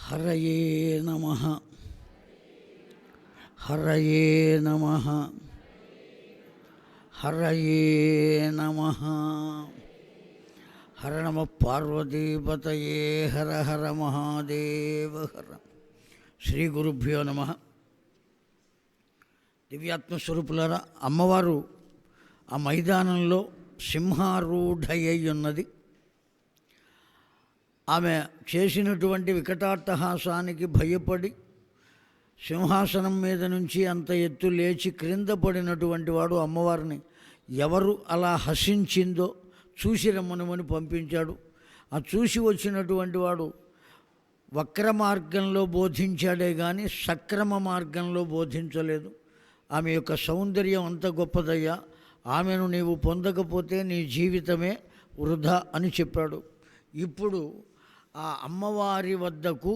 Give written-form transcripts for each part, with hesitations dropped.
హరయే నమః. హరయే నమః. హరయే నమః. హర నమ పార్వతీపతయే హర హర మహాదేవ హర. శ్రీ గురుభ్యో నమః. దివ్యాత్మస్వరూపులారా, అమ్మవారు ఆ మైదానంలో సింహారూఢయ్యి ఉన్నది. ఆమె చేసినటువంటి వికటాట్టహాసానికి భయపడి సింహాసనం మీద నుంచి అంత ఎత్తు లేచి క్రింద పడినటువంటి వాడు అమ్మవారిని ఎవరు అలా హసించిందో చూసి రమ్మనమని పంపించాడు. ఆ చూసి వచ్చినటువంటి వాడు వక్ర మార్గంలో బోధించాడే కానీ సక్రమ మార్గంలో బోధించలేదు. ఆమె యొక్క సౌందర్యం అంత గొప్పదయ్యా, ఆమెను నీవు పొందకపోతే నీ జీవితమే వృధా అని చెప్పాడు. ఇప్పుడు ఆ అమ్మవారి వద్దకు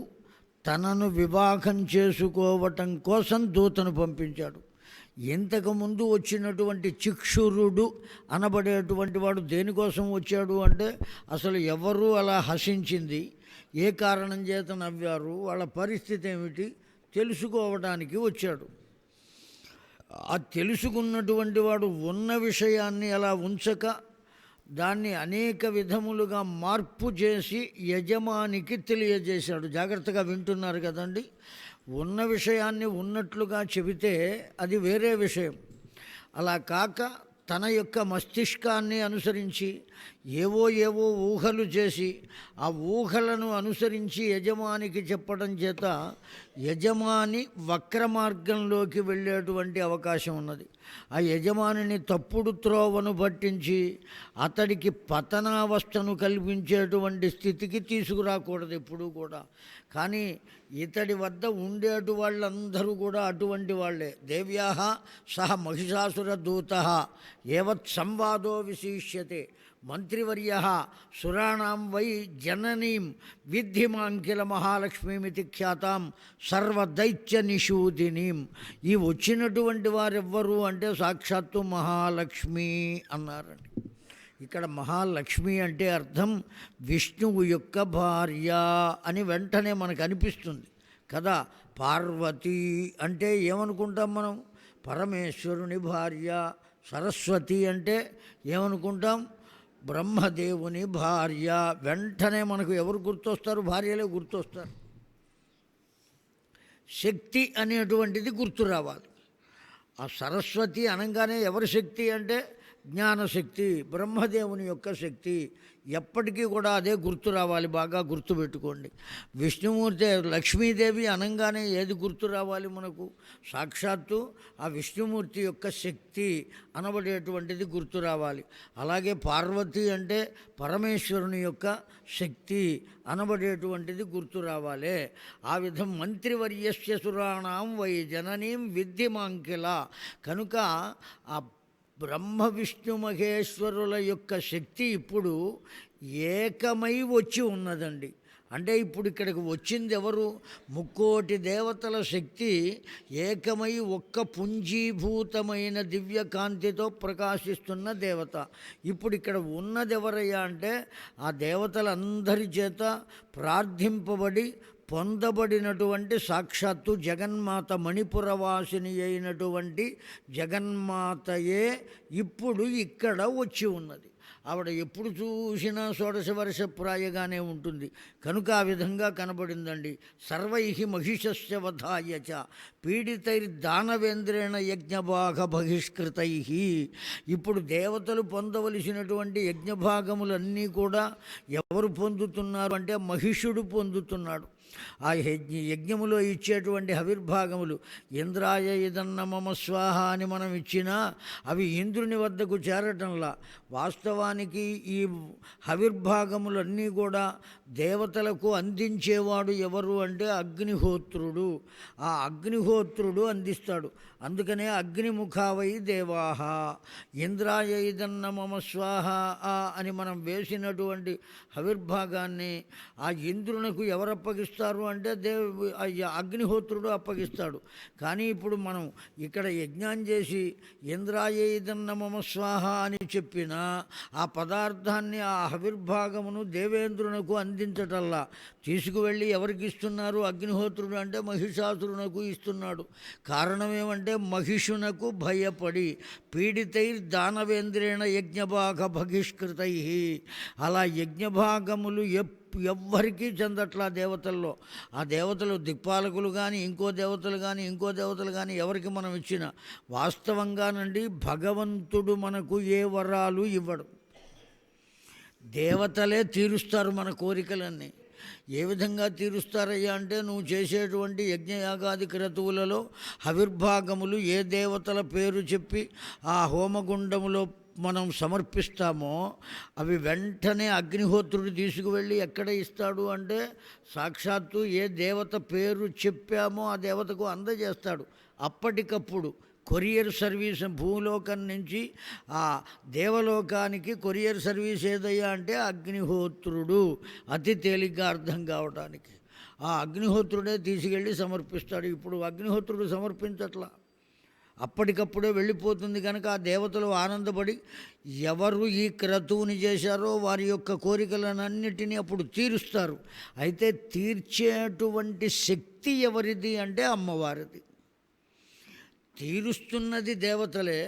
తనను వివాహం చేసుకోవటం కోసం దూతను పంపించాడు. ఇంతకుముందు వచ్చినటువంటి చిక్షురుడు అనబడేటువంటి వాడు దేనికోసం వచ్చాడు అంటే, అసలు ఎవరు అలా హసించింది, ఏ కారణం చేత నవ్వారు, వాళ్ళ పరిస్థితి ఏమిటి తెలుసుకోవడానికి వచ్చాడు. ఆ తెలుసుకున్నటువంటి వాడు ఉన్న విషయాన్ని అలా ఉంచక దాన్ని అనేక విధములుగా మార్పు చేసి యజమానికి తెలియజేశాడు. జాగ్రత్తగా వింటున్నారు కదండి. ఉన్న విషయాన్ని ఉన్నట్లుగా చెబితే అది వేరే విషయం. అలా కాక తన యొక్క మస్తిష్కాన్ని అనుసరించి ఏవో ఊహలు చేసి ఆ ఊహలను అనుసరించి యజమానికి చెప్పడం చేత యజమాని వక్ర మార్గంలోకి వెళ్ళేటువంటి అవకాశం ఉన్నది. ఆ యజమానిని తప్పుడు త్రోవను పట్టించి అతడికి పతనావస్థను కల్పించేటువంటి స్థితికి తీసుకురాకూడదు ఎప్పుడూ కూడా. కానీ ఇతడి వద్ద ఉండేటు వాళ్ళందరూ కూడా అటువంటి వాళ్ళే. దేవ్యాః సహ మహిషాసుర దూతః ఏవత్ సంవాదో విశిష్యతే మంత్రివర్యః సురాణాం వై జననీం విద్ధిమాంకిల మహాలక్ష్మీమితి ఖ్యాతాం సర్వదైత్య నిషూదినీం. ఈ వచ్చినటువంటి వారెవ్వరు అంటే సాక్షాత్తు మహాలక్ష్మి అన్నారండి. ఇక్కడ మహాలక్ష్మి అంటే అర్థం విష్ణువు యొక్క భార్య అని వెంటనే మనకు అనిపిస్తుంది కదా. పార్వతి అంటే ఏమనుకుంటాం మనం? పరమేశ్వరుని భార్య. సరస్వతి అంటే ఏమనుకుంటాం? బ్రహ్మదేవుని భార్య. వెంటనే మనకు ఎవరు గుర్తొస్తారు? భార్యలే గుర్తొస్తారు. శక్తి అనేటువంటిది గుర్తు రావాలి. ఆ సరస్వతి అనగానే ఎవరి శక్తి అంటే జ్ఞానశక్తి, బ్రహ్మదేవుని యొక్క శక్తి. ఎప్పటికీ కూడా అదే గుర్తు రావాలి. బాగా గుర్తుపెట్టుకోండి. విష్ణుమూర్తి లక్ష్మీదేవి అనగానే ఏది గుర్తు రావాలి మనకు? సాక్షాత్తు ఆ విష్ణుమూర్తి యొక్క శక్తి అనబడేటువంటిది గుర్తు రావాలి. అలాగే పార్వతి అంటే పరమేశ్వరుని యొక్క శక్తి అనబడేటువంటిది గుర్తు రావాలి. ఆ విధం మంత్రివర్యస్య సురాణాం వై జననీం విద్ధిమాంకిల. కనుక ఆ బ్రహ్మ విష్ణు మహేశ్వరుల యొక్క శక్తి ఇప్పుడు ఏకమై వచ్చి ఉన్నదండి. అంటే ఇప్పుడు ఇక్కడికి వచ్చింది ఎవరు? ముక్కోటి దేవతల శక్తి ఏకమై ఒక్క పుంజీభూతమైన దివ్యకాంతితో ప్రకాశిస్తున్న దేవత. ఇప్పుడు ఇక్కడ ఉన్నది ఎవరయ్యా అంటే ఆ దేవతలందరి చేత ప్రార్థింపబడి పొందబడినటువంటి సాక్షాత్తు జగన్మాత, మణిపురవాసిని అయినటువంటి జగన్మాతయే ఇప్పుడు ఇక్కడ వచ్చి ఉన్నది. ఆవిడ ఎప్పుడు చూసినా షోడశ వర్ష ప్రాయగానే ఉంటుంది. కనుక ఆ విధంగా కనబడిందండి. సర్వై మహిషస్య వధాయ చ పీడితైర్దానవేంద్రేణ యజ్ఞభాగ బహిష్కృతై. ఇప్పుడు దేవతలు పొందవలసినటువంటి యజ్ఞభాగములన్నీ కూడా ఎవరు పొందుతున్నారు అంటే మహిషుడు పొందుతున్నాడు. ఆ యజ్ఞములో ఇచ్చేటువంటి హవిర్భాగములు ఇంద్రాయ ఇదన్న మమ స్వాహ అని మనం ఇచ్చినా అవి ఇంద్రుని వద్దకు చేరటంలా. వాస్తవానికి ఈ హవిర్భాగములన్నీ కూడా దేవతలకు అందించేవాడు ఎవరు అంటే అగ్నిహోత్రుడు. ఆ అగ్నిహోత్రుడు అందిస్తాడు. అందుకనే అగ్నిముఖావై దేవాహ ఇంద్రాయ ఇదన్న మమ స్వాహ అని మనం వేసినటువంటి హవిర్భాగాన్ని ఆ ఇంద్రునకు ఎవరప్పగిస్తారు? అప్పగిస్తారు అంటే అగ్నిహోత్రుడు అప్పగిస్తాడు. కానీ ఇప్పుడు మనం ఇక్కడ యజ్ఞం చేసి ఇంద్రాయ ఇదన్న మమ స్వాహ అని చెప్పిన ఆ పదార్థాన్ని, ఆ ఆవిర్భాగమును దేవేంద్రునకు అందించటల్లా తీసుకువెళ్ళి ఎవరికి ఇస్తున్నారు? అగ్నిహోత్రుడు అంటే మహిషాసురునకు ఇస్తున్నాడు. కారణం ఏమంటే మహిషునకు భయపడి పీడితైర్దానవేంద్రేణ యజ్ఞభాగ బహిష్కృతై. అలా యజ్ఞభాగములు ఎవ్వరికీ చెందట్లా దేవతల్లో. ఆ దేవతలు దిక్పాలకులు కానీ ఇంకో దేవతలు కానీ ఎవరికి మనం ఇచ్చిన వాస్తవంగానండి భగవంతుడు మనకు ఏ వరాలు ఇవ్వడు. దేవతలే తీరుస్తారు మన కోరికలన్నీ. ఏ విధంగా తీరుస్తారయ్యా అంటే, నువ్వు చేసేటువంటి యజ్ఞయాగాది క్రతువులలో హవిర్భాగములు ఏ దేవతల పేరు చెప్పి ఆ హోమగుండములో మనం సమర్పిస్తామో అవి వెంటనే అగ్నిహోత్రుడు తీసుకువెళ్ళి ఎక్కడ ఇస్తాడు అంటే, సాక్షాత్తు ఏ దేవత పేరు చెప్పామో ఆ దేవతకు అందజేస్తాడు. అప్పటికప్పుడు కొరియర్ సర్వీస్ భూలోకం నుంచి ఆ దేవలోకానికి కొరియర్ సర్వీస్ ఏదయ్యా అంటే అగ్నిహోత్రుడు. అతి తేలిగ్గా అర్థం కావడానికి ఆ అగ్నిహోత్రుడే తీసుకెళ్ళి సమర్పిస్తాడు. ఇప్పుడు అగ్నిహోత్రుడు సమర్పించట్లా, అప్పటికప్పుడే వెళ్ళిపోతుంది. కనుక ఆ దేవతలు ఆనందపడి ఎవరు ఈ క్రతువుని చేశారో వారి యొక్క కోరికలనన్నిటినీ అప్పుడు తీరుస్తారు. అయితే తీర్చేటువంటి శక్తి ఎవరిది అంటే అమ్మవారిది. తీరుస్తున్నది దేవతలే,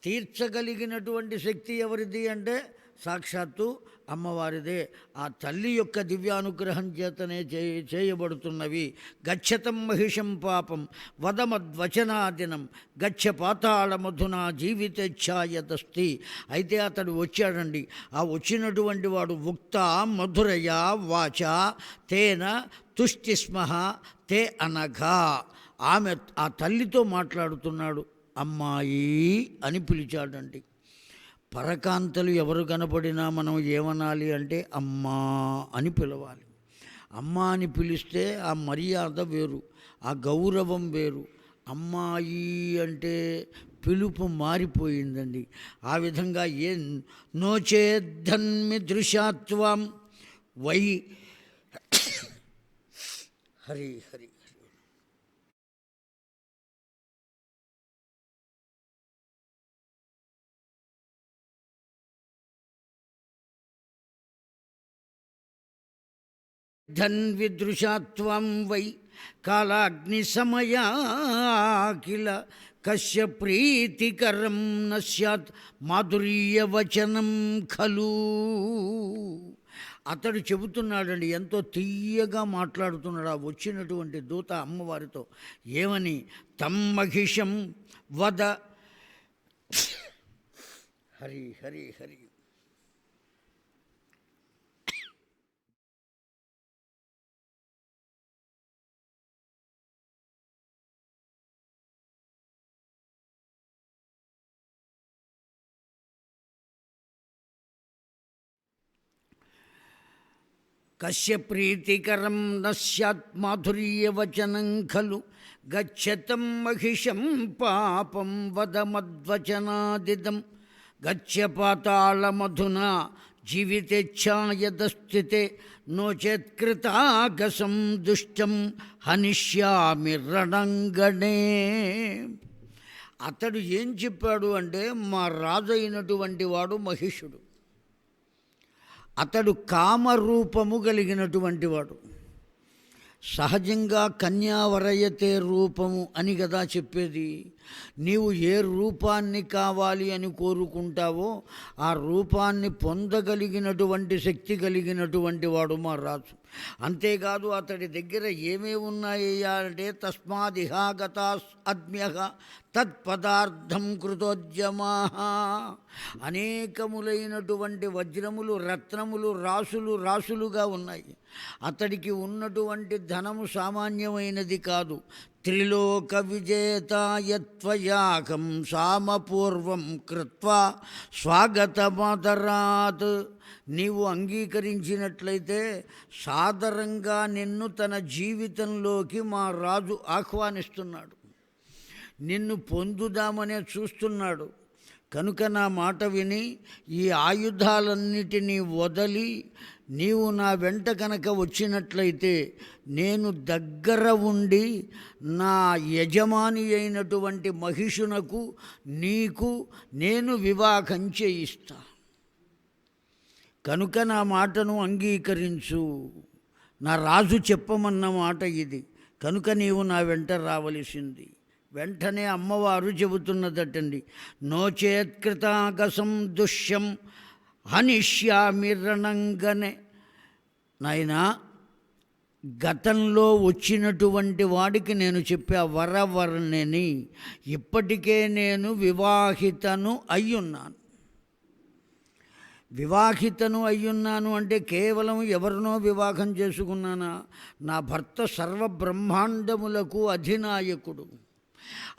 తీర్చగలిగినటువంటి శక్తి ఎవరిది అంటే సాక్షాత్తు అమ్మవారిదే. ఆ తల్లి యొక్క దివ్యానుగ్రహం చేతనే చేయబడుతున్నవి. గచ్చతం మహిషం పాపం వదమద్వచనాదినం గచ్చ పాతాళమధునా జీవితేచ్ఛాయతస్తి. అయితే అతడు వచ్చాడండి. ఆ వచ్చినటువంటి వాడు ఉక్త మధురయా వాచ తేన తుష్టిస్మః తే అనఘా. ఆమె ఆ తల్లితో మాట్లాడుతున్నాడు. అమ్మాయి అని పిలిచాడండి. పరకాంతలు ఎవరు కనపడినా మనం ఏమనాలి అంటే అమ్మా అని పిలవాలి. అమ్మా అని పిలిస్తే ఆ మర్యాద వేరు, ఆ గౌరవం వేరు. అమ్మాయి అంటే పిలుపు మారిపోయిందండి. ఆ విధంగా నోచేద్ధన్మి దృశాత్వం వై హరి హరి ధన్విదృశాత్వం వై కాలాగ్నిసమయా కిల కశ్య ప్రీతికరం న స్యాత్ మాధుర్యవచనం ఖలు. అతడు చెబుతున్నాడండి, ఎంతో తీయగా మాట్లాడుతున్నాడు ఆ వచ్చినటువంటి దూత అమ్మవారితో. ఏమని? తమ్మహిషం వద హరి హరి హరి కశ్య ప్రీతికరం న స్యాత్ మాధుర్యవచనం ఖలు గచ్చతం మహిషం పాపం వదమద్వచనాదిదం గచ్చ పాతాళమధునా జీవితేచ్ఛాయదస్థితే నోచేత్కృతాగసం దుష్టం హనిష్యామి రణంగణే. అతడు ఏం చెప్పాడు అంటే, మా రాజు అయినటువంటి వాడు మహిషుడు. అతడు కామరూపము కలిగినటువంటి వాడు. సహజంగా కన్యావరయతే రూపము అని కదా చెప్పేది. నీవు ఏ రూపాన్ని కావాలి అని కోరుకుంటావో ఆ రూపాన్ని పొందగలిగినటువంటి శక్తి కలిగినటువంటి వాడు మా రాజు. అంతేకాదు అతడి దగ్గర ఏమేమి ఉన్నాయ్యా అంటే, తస్మాదిహాగతా అద్మ్యః తత్పదార్థం కృతోద్యమా. అనేకములైనటువంటి వజ్రములు రత్నములు రాసులు రాసులుగా ఉన్నాయి. అతడికి ఉన్నటువంటి ధనము సామాన్యమైనది కాదు. త్రిలోక విజేతాయత్వయాకం సామపూర్వం కృత్వా స్వాగతమాదరాత్. నీవు అంగీకరించినట్లయితే సాదరంగా నిన్ను తన జీవితంలోకి మా రాజు ఆహ్వానిస్తున్నాడు. నిన్ను పొందుదామనే చూస్తున్నాడు. కనుక నా మాట విని ఈ ఆయుధాలన్నిటినీ వదలి నీవు నా వెంట కనుక వచ్చినట్లయితే నేను దగ్గర ఉండి నా యజమాని అయినటువంటి మహిషునకు నీకు నేను వివాహం చేయిస్తా. కనుక నా మాటను అంగీకరించు. నా రాజు చెప్పమన్న మాట ఇది. కనుక నీవు నా వెంట రావలసింది. వెంటనే అమ్మవారు చెబుతున్నదటండి, నోచేత్కృతాగసం దుష్యం హనిష్యామి రణంగనే. నాయనా, గతంలో వచ్చినటువంటి వాడికి నేను చెప్పా వరవర్ణిని, ఇప్పటికే నేను వివాహితను అయ్యున్నాను. వివాహితను అయ్యున్నాను అంటే కేవలం ఎవరినో వివాహం చేసుకున్నానా? నా భర్త సర్వబ్రహ్మాండములకు అధినాయకుడు.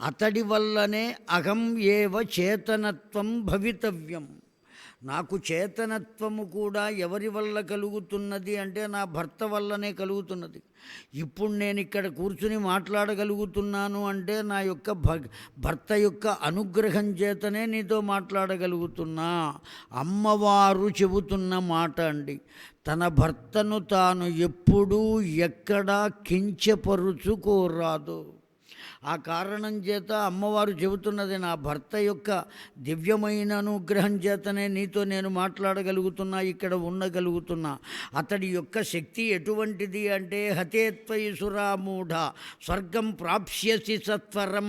అతడి వల్లనే అహం ఏవ చేతనత్వం భవితవ్యం. నాకు చేతనత్వము కూడా ఎవరి వల్ల కలుగుతున్నది అంటే నా భర్త వల్లనే కలుగుతున్నది. ఇప్పుడు నేను ఇక్కడ కూర్చుని మాట్లాడగలుగుతున్నాను అంటే నా యొక్క భర్త యొక్క అనుగ్రహం చేతనే నీతో మాట్లాడగలుగుతున్నా. అమ్మవారు చెబుతున్న మాట అండి. తన భర్తను తాను ఎప్పుడూ ఎక్కడా కించపరుచుకోరాదు. ఆ కారణం చేత అమ్మవారు చెబుతున్నది, నా భర్త యొక్క దివ్యమైన అనుగ్రహం చేతనే నీతో నేను మాట్లాడగలుగుతున్నా, ఇక్కడ ఉండగలుగుతున్నా. అతడి యొక్క శక్తి ఎటువంటిది అంటే హతేత్వయి సురామూఢ స్వర్గం ప్రాప్స్యసి సత్వరం.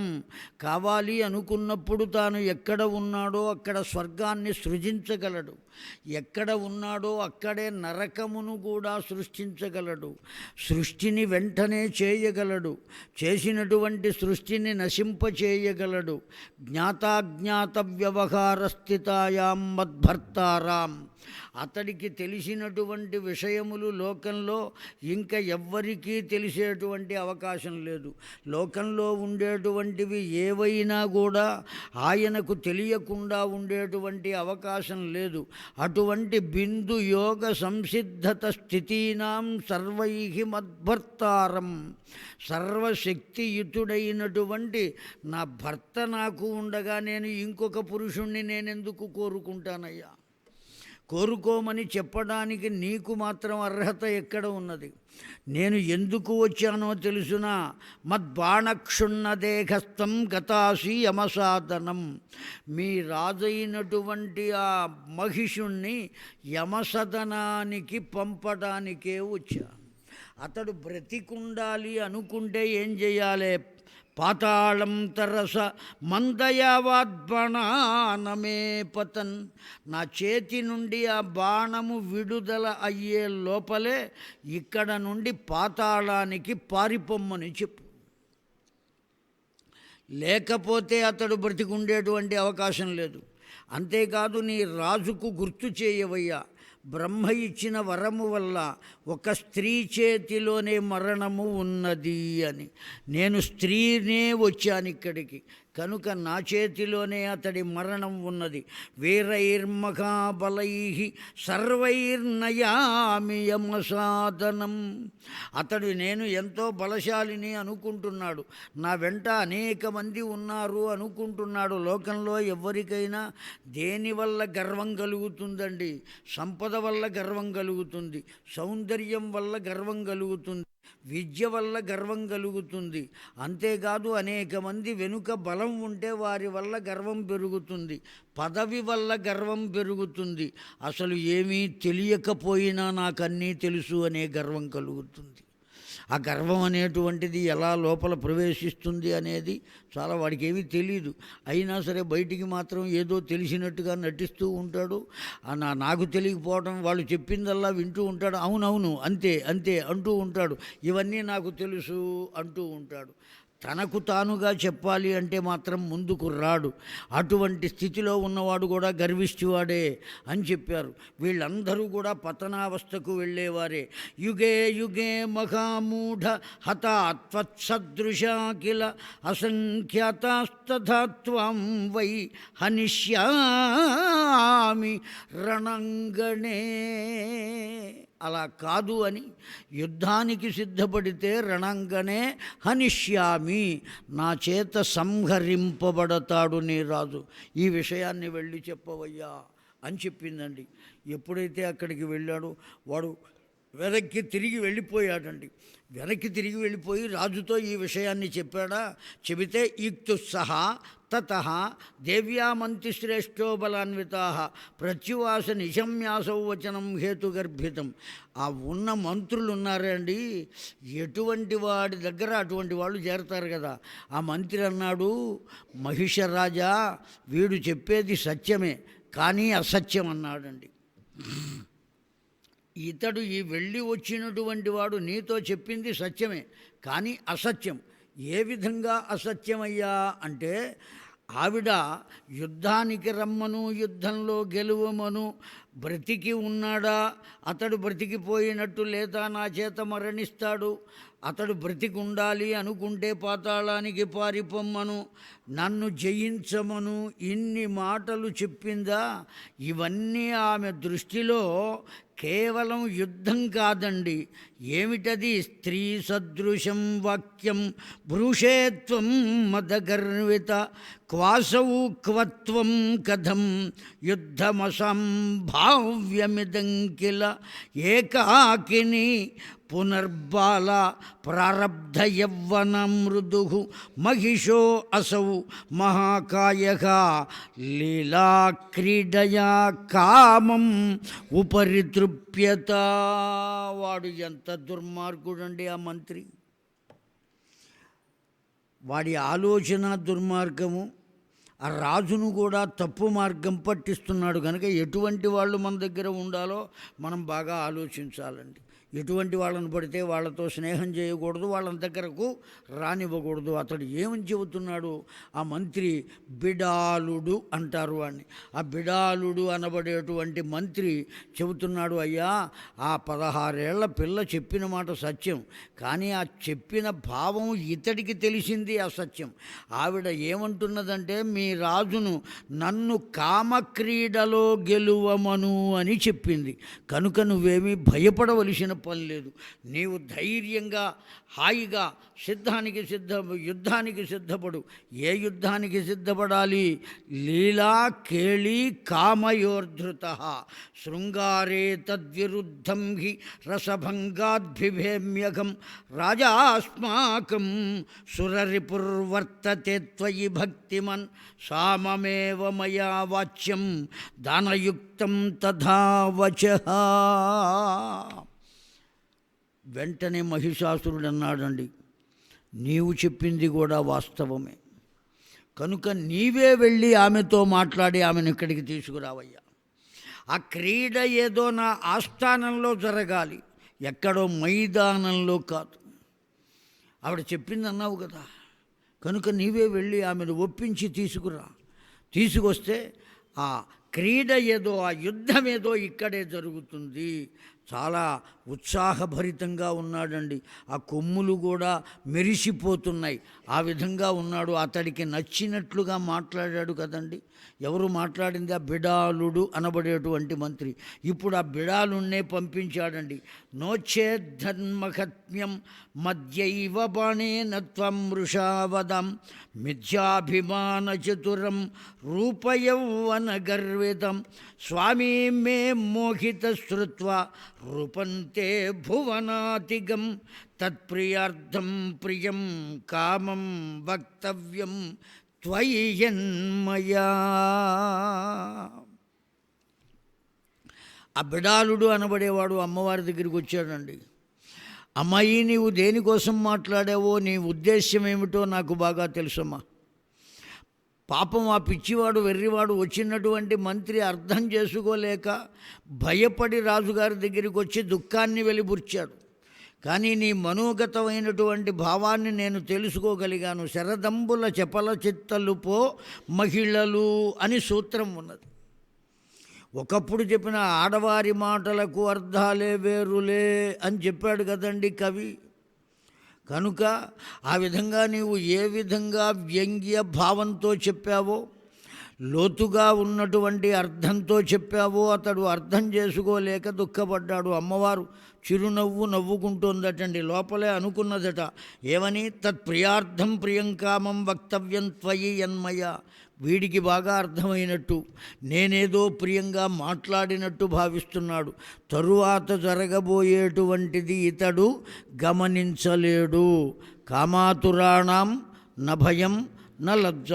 కావాలి అనుకున్నప్పుడు తాను ఎక్కడ ఉన్నాడో అక్కడ స్వర్గాన్ని సృజించగలడు. ఎక్కడ ఉన్నాడో అక్కడే నరకమును కూడా సృష్టించగలడు. సృష్టిని వెంటనే చేయగలడు. చేసినటువంటి సృష్టిని నశింపచేయగలడు. జ్ఞాతాజ్ఞాత వ్యవహార స్థితాయాం మద్భర్తారాం. అతడికి తెలిసినటువంటి విషయములు లోకంలో ఇంకా ఎవ్వరికీ తెలిసేటువంటి అవకాశం లేదు. లోకంలో ఉండేటువంటివి ఏవైనా కూడా ఆయనకు తెలియకుండా ఉండేటువంటి అవకాశం లేదు. అటువంటి బిందు యోగ సంసిద్ధత స్థితీనాం సర్వై మద్భర్తారం. సర్వశక్తియుతుడైనటువంటి నా భర్త నాకు ఉండగా నేను ఇంకొక పురుషుణ్ణి నేనెందుకు కోరుకుంటానయ్యా? కోరుకోమని చెప్పడానికి నీకు మాత్రం అర్హత ఎక్కడ ఉన్నది? నేను ఎందుకు వచ్చానో తెలుసునా? మద్బాణక్షుణ్ణదేహస్థం గతాసి యమసాదనం. మీ రాజైనటువంటి ఆ మహిషుణ్ణి యమసదనానికి పంపడానికే వచ్చా. అతడు బ్రతికుండాలి అనుకుంటే ఏం చేయాలి? పాతాళం తరస మందయావాద్బాణానమే పతన్. నా చేతి నుండి ఆ బాణము విడుదల అయ్యే లోపలే ఇక్కడ నుండి పాతాళానికి పారిపోమ్మని చెప్పు. లేకపోతే అతడు బ్రతికుండేటువంటి అవకాశం లేదు. అంతేకాదు, నీ రాజుకు గుర్తు చేయవయ్యా, బ్రహ్మ ఇచ్చిన వరము వల్ల ఒక స్త్రీ చేతిలోనే మరణము ఉన్నది అని. నేను స్త్రీనే వచ్చాను ఇక్కడికి, కనుక నా చేతిలోనే అతడి మరణం ఉన్నది. వీరైర్మహాబలై సర్వైర్నయామి యమసాదనం. అతడు నేను ఎంతో బలశాలిని అనుకుంటున్నాడు, నా వెంట అనేక మంది ఉన్నారు అనుకుంటున్నాడు. లోకంలో ఎవరికైనా దేనివల్ల గర్వం కలుగుతుందండి? సంపద వల్ల గర్వం కలుగుతుంది, సౌందర్యం వల్ల గర్వం కలుగుతుంది, విద్య వల్ల గర్వం కలుగుతుంది. అంతేకాదు, అనేక మంది వెనుక బలం ఉంటే వారి వల్ల గర్వం పెరుగుతుంది, పదవి వల్ల గర్వం పెరుగుతుంది. అసలు ఏమీ తెలియకపోయినా నాకన్నీ తెలుసు అనే గర్వం కలుగుతుంది. ఆ గర్వం అనేటువంటిది ఎలా లోపల ప్రవేశిస్తుంది అనేది చాలా వాడికి ఏమీ తెలియదు. అయినా సరే బయటికి మాత్రం ఏదో తెలిసినట్టుగా నటిస్తూ ఉంటాడు. నాకు తెలియకపోవడం, వాళ్ళు చెప్పిందల్లా వింటూ ఉంటాడు. అవునవును, అంతే అంతే అంటూ ఉంటాడు. ఇవన్నీ నాకు తెలుసు అంటూ ఉంటాడు. తనకు తానుగా చెప్పాలి అంటే మాత్రం ముందుకు రాడు. అటువంటి స్థితిలో ఉన్నవాడు కూడా గర్విష్ఠివాడే అని చెప్పారు. వీళ్ళందరూ కూడా పతనావస్థకు వెళ్ళేవారే. యుగే యుగే మహామూఢ హతాత్వత్సదృశా కిల అసంఖ్యాతాస్తథాత్వం వై హనిష్యామి రణంగణే. అలా కాదు అని యుద్ధానికి సిద్ధపడితే రణంగనే హనిష్యామి, నా చేత సంహరింపబడతాడు నీ రాజు. ఈ విషయాన్ని వెళ్ళి చెప్పవయ్యా అని చెప్పిందండి. ఎప్పుడైతే అక్కడికి వెళ్ళాడో వాడు వెనక్కి తిరిగి వెళ్ళిపోయాడండి. వెనక్కి తిరిగి వెళ్ళిపోయి రాజుతో ఈ విషయాన్ని చెప్పాడా. చెబితే ఈక్తుస్సహ తతః దేవ్యామంతిశ్రేష్ఠో బలాన్వితా ప్రత్యువాస నిశమ్యాసౌ వచనం హేతుగర్భితం. ఆ ఉన్న మంత్రులు ఉన్నారే అండి, ఎటువంటి వాడి దగ్గర అటువంటి వాళ్ళు చేరతారు కదా. ఆ మంత్రి అన్నాడు, మహిషరాజా వీడు చెప్పేది సత్యమే కానీ అసత్యం అన్నాడండి. ఇతడు ఈ వెళ్ళి వచ్చినటువంటి వాడు నీతో చెప్పింది సత్యమే కానీ అసత్యం. ఏ విధంగా అసత్యమయ్యా అంటే, ఆవిడ యుద్ధానికి రమ్మను, యుద్ధంలో గెలువమను, బ్రతికి ఉన్నాడా, అతడు బ్రతికిపోయినట్టు లేదా నా చేత మరణిస్తాడు, అతడు బ్రతికి ఉండాలి అనుకుంటే పాతాళానికి పారిపోమ్మను, నన్ను జయించమను, ఇన్ని మాటలు చెప్పిందా. ఇవన్నీ ఆమె దృష్టిలో కేవలం యుద్ధం కాదండి. ఏమిటది? స్త్రీ సదృశం వాక్యం భ్రూషేత్వం మదగర్విత క్వాసౌ క్వత్వం కథం యుద్ధమసంభావ్యమిదం కిల ఏకాకిని పునర్బాల ప్రారబ్ధ యవ్వన మృదు మహిషో అసౌ మహాకాయః లీలా క్రీడయా కామం ఉపరితృప్యత. వాడు ఎంత దుర్మార్గుడండి ఆ మంత్రి. వాడి ఆలోచన దుర్మార్గము, ఆ రాజును కూడా తప్పు మార్గం పట్టిస్తున్నాడు. కనుక ఎటువంటి వాళ్ళు మన దగ్గర ఉండాలో మనం బాగా ఆలోచించాలండి. ఎటువంటి వాళ్ళని పడితే వాళ్ళతో స్నేహం చేయకూడదు, వాళ్ళ దగ్గరకు రానివ్వకూడదు. అతడు ఏమని చెబుతున్నాడు ఆ మంత్రి? బిడాలుడు అంటారు వాడిని. ఆ బిడాలుడు అనబడేటువంటి మంత్రి చెబుతున్నాడు, అయ్యా ఆ 16 ఏళ్ల పిల్ల చెప్పిన మాట సత్యం కానీ ఆ చెప్పిన భావం ఇతడికి తెలిసింది అసత్యం. ఆవిడ ఏమంటున్నదంటే, మీ రాజును నన్ను కామక్రీడలో గెలువమను అని చెప్పింది. కనుక నువ్వేమీ భయపడవలసిన పని లేదు. నీవు ధైర్యంగా హాయిగా యుద్ధానికి సిద్ధపడు. ఏ యుద్ధానికి సిద్ధపడాలి? లీలా కేళీ కామయోర్ధృత శృంగారే తద్విరుద్ధం హి రసభంగాద్భిభేమ్యఘం రాజాస్మాకం సురరిపుర్వర్తతే త్వయి భక్తిమన్ సామమేవ మయా వాచ్యం దానయుక్తం తథా వచః. వెంటనే మహిషాసురుడు అన్నాడండి, నీవు చెప్పింది కూడా వాస్తవమే. కనుక నీవే వెళ్ళి ఆమెతో మాట్లాడి ఆమెను ఇక్కడికి తీసుకురావయ్యా. ఆ క్రీడ ఏదో నా ఆస్థానంలో జరగాలి, ఎక్కడో మైదానంలో కాదు. ఆవిడ చెప్పింది అన్నావు కదా, కనుక నీవే వెళ్ళి ఆమెను ఒప్పించి తీసుకొస్తే ఆ క్రీడ ఏదో, ఆ యుద్ధం ఏదో ఇక్కడే జరుగుతుంది. చాలా ఉత్సాహభరితంగా ఉన్నాడండి. ఆ కొమ్ములు కూడా మెరిసిపోతున్నాయి. ఆ విధంగా ఉన్నాడు. అతడికి నచ్చినట్లుగా మాట్లాడాడు కదండి. ఎవరు మాట్లాడింది? ఆ బిడాలుడు అనబడేటువంటి మంత్రి. ఇప్పుడు ఆ బిడాలున్నే పంపించాడండి. నోచేద్ధన్మహత్మ్యం మధ్యైవ బాణేన త్వం వృషావదం మిథ్యాభిమాన చతురం రూపయౌవన గర్వితం స్వామీ మే మోహిత శ్రుత్వా రూపంతే భువనాతిగం తత్ప్రియార్థం ప్రియం కామం వక్తవ్యం త్వయ్యన్మయా. ఆ బిడాలుడు అనబడేవాడు అమ్మవారి దగ్గరికి వచ్చాడండి. అమ్మాయి, నీవు దేనికోసం మాట్లాడావో, నీ ఉద్దేశ్యం ఏమిటో నాకు బాగా తెలుసమ్మా. పాపం ఆ పిచ్చివాడు, వెర్రివాడు వచ్చినటువంటి మంత్రి అర్థం చేసుకోలేక భయపడి రాజుగారి దగ్గరికి వచ్చి దుఃఖాన్ని వెలిబుర్చాడు. కానీ నీ మనోగతమైనటువంటి భావాన్ని నేను తెలుసుకోగలిగాను. శరదంబుల చపల చిత్తలు పో మహిళలు అని సూత్రం ఉన్నది. ఒకప్పుడు చెప్పిన ఆడవారి మాటలకు అర్థాలే వేరులే అని చెప్పాడు కదండి కవి. కనుక ఆ విధంగా నీవు ఏ విధంగా వ్యంగ్య భావంతో చెప్పావో, లోతుగా ఉన్నటువంటి అర్థంతో చెప్పావో అతడు అర్థం చేసుకోలేక దుఃఖపడ్డాడు. అమ్మవారు చిరునవ్వు నవ్వుకుంటోందటండి. లోపలే అనుకున్నదట ఏమని, తత్ప్రియార్థం ప్రియం కామం వక్తవ్యం త్వయి యన్మయ. వీడికి బాగా అర్థమైనట్టు, నేనేదో ప్రియంగా మాట్లాడినట్టు భావిస్తున్నాడు. తరువాత జరగబోయేటువంటిది ఇతడు గమనించలేడు. కామాతురాణం నభయం న లజ్జ.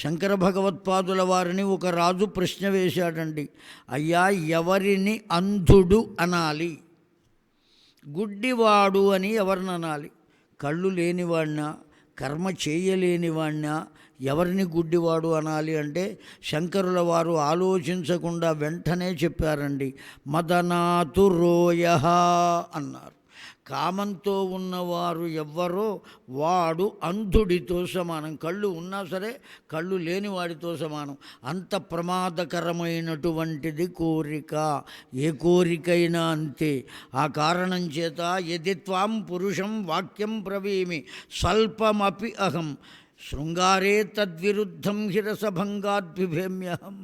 శంకర భగవత్పాదుల వారిని ఒక రాజు ప్రశ్న వేశాడండి. అయ్యా, ఎవరిని అంధుడు అనాలి, గుడ్డివాడు అని ఎవరిని అనాలి? కళ్ళు లేనివాడినా, కర్మ చేయలేనివాడినా ఎవరిని గుడ్డివాడు అనాలి అంటే శంకరుల వారు ఆలోచించకుండా వెంటనే చెప్పారండి, మదనాతురోయ అన్నారు. కామంతో ఉన్నవారు ఎవ్వరో వాడు అంధుడితో సమానం. కళ్ళు ఉన్నా సరే కళ్ళు లేని వాడితో సమానం. అంత ప్రమాదకరమైనటువంటిది కోరిక. ఏ కోరికైనా అంతే. ఆ కారణం చేత యదిత్వాం పురుషం వాక్యం బ్రవీమి స్వల్పమపి అహం శృంగారే తద్విరుద్ధం హిరసభంగాద్విభేమ్యహం.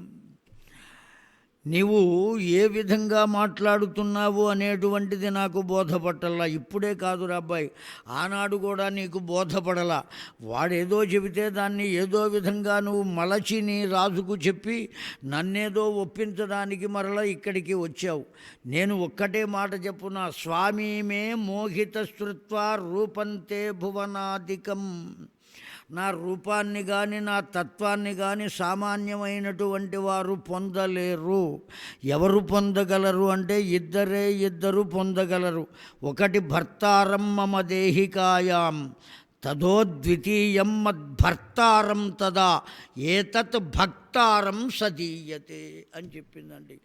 నీవు ఏ విధంగా మాట్లాడుతున్నావు అనేటువంటిది నాకు బోధపట్టల్లా. ఇప్పుడే కాదురా అబ్బాయి, ఆనాడు కూడా నీకు బోధపడలా. వాడేదో చెబితే దాన్ని ఏదో విధంగా నువ్వు మలచి నీ రాజుకు చెప్పి నన్నేదో ఒప్పించడానికి మరలా ఇక్కడికి వచ్చావు. నేను ఒక్కటే మాట చెప్పునా, స్వామి మే మోహిత శృత్వా రూపంతే భువనాదికం. నా రూపాన్ని కానీ నా తత్వాన్ని కానీ సామాన్యమైనటువంటి వారు పొందలేరు. ఎవరు పొందగలరు అంటే ఇద్దరు పొందగలరు. ఒకటి భర్తారం మమ దేహికాయాం తదోద్వితీయం మద్భర్తారం తదా ఏతత్ భక్తారం సదీయతే అని చెప్పిందండి.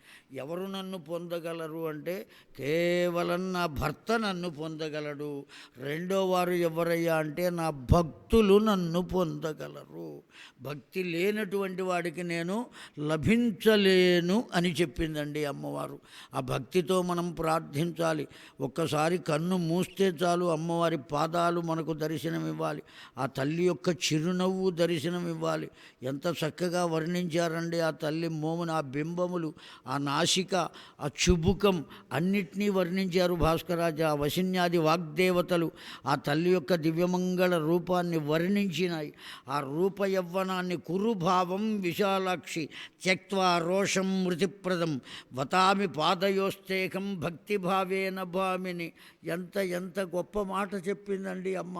ఎవరు నన్ను పొందగలరు అంటే కేవలం నా భర్త నన్ను పొందగలడు. రెండో వారు ఎవరయ్యా అంటే నా భక్తులు నన్ను పొందగలరు. భక్తి లేనటువంటి వాడికి నేను లభించలేను అని చెప్పిందండి అమ్మవారు. ఆ భక్తితో మనం ప్రార్థించాలి. ఒక్కసారి కన్ను మూస్తే చాలు అమ్మవారి పాదాలు మనకు దర్శనమివ్వాలి. ఆ తల్లి యొక్క చిరునవ్వు దర్శనమివ్వాలి. ఎంత చక్కగా వర్ణించారండి ఆ తల్లి మోమున, ఆ బింబములు, ఆ నాసిక, ఆ చుబుకం అన్నిటినీ వర్ణించారు భాస్కరాజ. ఆ వశిన్యాది వాగ్దేవతలు ఆ తల్లి యొక్క దివ్యమంగళ రూపాన్ని వర్ణించినాయి. ఆ రూప యవ్వనాన్ని కురుభావం విశాలాక్షి త్యక్త్వా రోషం మృతిప్రదం వతామి పాదయోస్తేకం భక్తిభావేన భామిని. ఎంత ఎంత గొప్ప మాట చెప్పిందండి అమ్మ.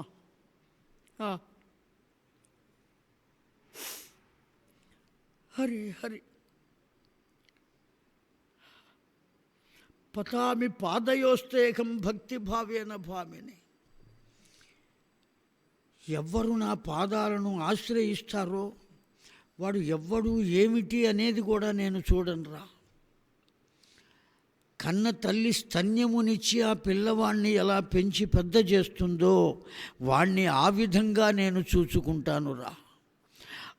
హరి హరి పతామి పాదయోస్తేకం భక్తిభావేన భామిని. ఎవ్వరు నా పాదాలను ఆశ్రయిస్తారో వాడు ఎవ్వడు ఏమిటి అనేది కూడా నేను చూడనురా. కన్న తల్లి స్తన్యమునిచ్చి ఆ పిల్లవాణ్ణి ఎలా పెంచి పెద్ద చేస్తుందో వాణ్ణి ఆ విధంగా నేను చూచుకుంటానురా.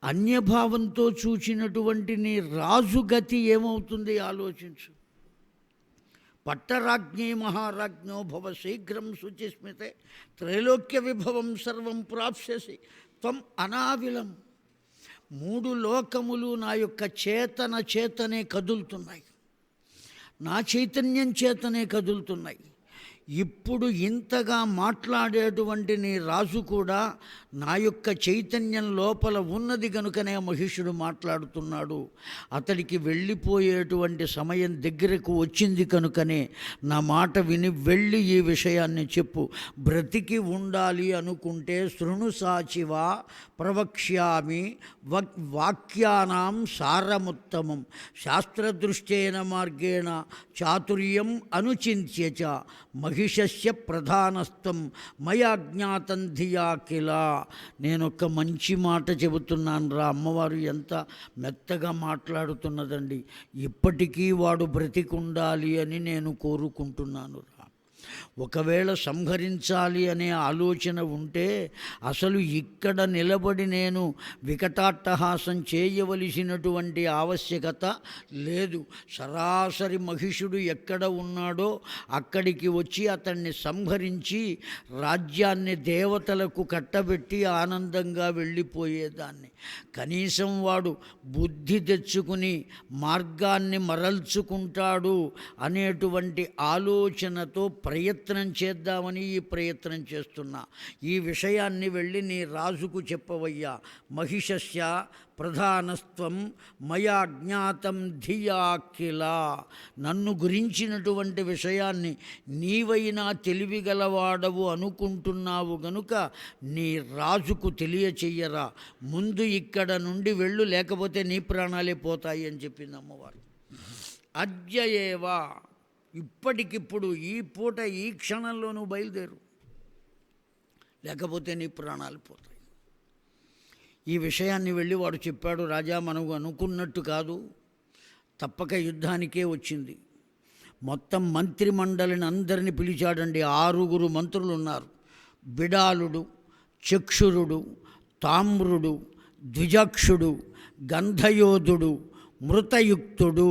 అన్యభావంతో చూచినటువంటి నీ రాజుగతి ఏమవుతుంది ఆలోచించు. పట్టరాజ్ఞీ మహారాజ్ఞో భవ శీఘ్రం శుచిస్మితే త్రైలోక్య విభవం సర్వం ప్రాప్స్యసి త్వం అనావిలం. మూడు లోకములు నా యొక్క చేతనే కదులుతున్నాయి, నా చైతన్యం చేతనే కదులుతున్నాయి. ఇప్పుడు ఇంతగా మాట్లాడేటువంటి నీ రాజు కూడా నా యొక్క చైతన్యం లోపల ఉన్నది కనుకనే మహిషుడు మాట్లాడుతున్నాడు. అతడికి వెళ్ళిపోయేటువంటి సమయం దగ్గరకు వచ్చింది కనుకనే నా మాట విని వెళ్ళి ఈ విషయాన్ని చెప్పు. బ్రతికి ఉండాలి అనుకుంటే శృణు సాచివా ప్రవక్ష్యామి వాక్యానాం సారముత్తమం శాస్త్రదృష్టేన మార్గేణ చాతుర్యం అనుచింత్య చ మహిషస్య ప్రధానస్థం మయా జ్ఞాతం ధియా కిల. నేనొక్క మంచి మాట చెబుతున్నాను రా. అమ్మవారు ఎంత మెత్తగా మాట్లాడుతున్నదండి. ఇప్పటికీ వాడు బ్రతికుండాలి అని నేను కోరుకుంటున్నాను రా. ఒకవేళ సంహరించాలి అనే ఆలోచన ఉంటే అసలు ఇక్కడ నిలబడి నేను వికటాట్టహాసం చేయవలసినటువంటి ఆవశ్యకత లేదు. సరాసరి మహిషుడు ఎక్కడ ఉన్నాడో అక్కడికి వచ్చి అతన్ని సంహరించి రాజ్యాన్ని దేవతలకు కట్టబెట్టి ఆనందంగా వెళ్ళిపోయేదాన్ని. కనీసం వాడు బుద్ధి తెచ్చుకుని మార్గాన్ని మరల్చుకుంటాడు అనేటువంటి ఆలోచనతో ప్రయత్నం చేద్దామని ఈ ప్రయత్నం చేస్తున్నా. ఈ విషయాన్ని వెళ్ళి నీ రాజుకు చెప్పవయ్యా. మహిషస్య ప్రధానస్త్వం మయా జ్ఞాతం ధియా కిల. నన్ను గురించినటువంటి విషయాన్ని నీవైనా తెలివిగలవాడవు అనుకుంటున్నావు గనుక నీ రాజుకు తెలియచెయ్యరా. ముందు ఇక్కడ నుండి వెళ్ళు, లేకపోతే నీ ప్రాణాలే పోతాయి అని చెప్పింది అమ్మవారు. అద్యయేవా, ఇప్పటికిప్పుడు ఈ పూట ఈ క్షణంలో నువ్వు బయలుదేరు, లేకపోతే నీ ప్రాణాలు పోతాయి. ఈ విషయాన్ని వెళ్ళి వాడు చెప్పాడు. రాజా, మనకు అనుకున్నట్టు కాదు, తప్పక యుద్ధానికే వచ్చింది. మొత్తం మంత్రిమండలిని అందరిని పిలిచాడండి. 6 మంత్రులు ఉన్నారు. బిడాలుడు, చక్షురుడు, తామ్రుడు, ద్విజాక్షుడు, గంధయోధుడు, మృతయుక్తుడు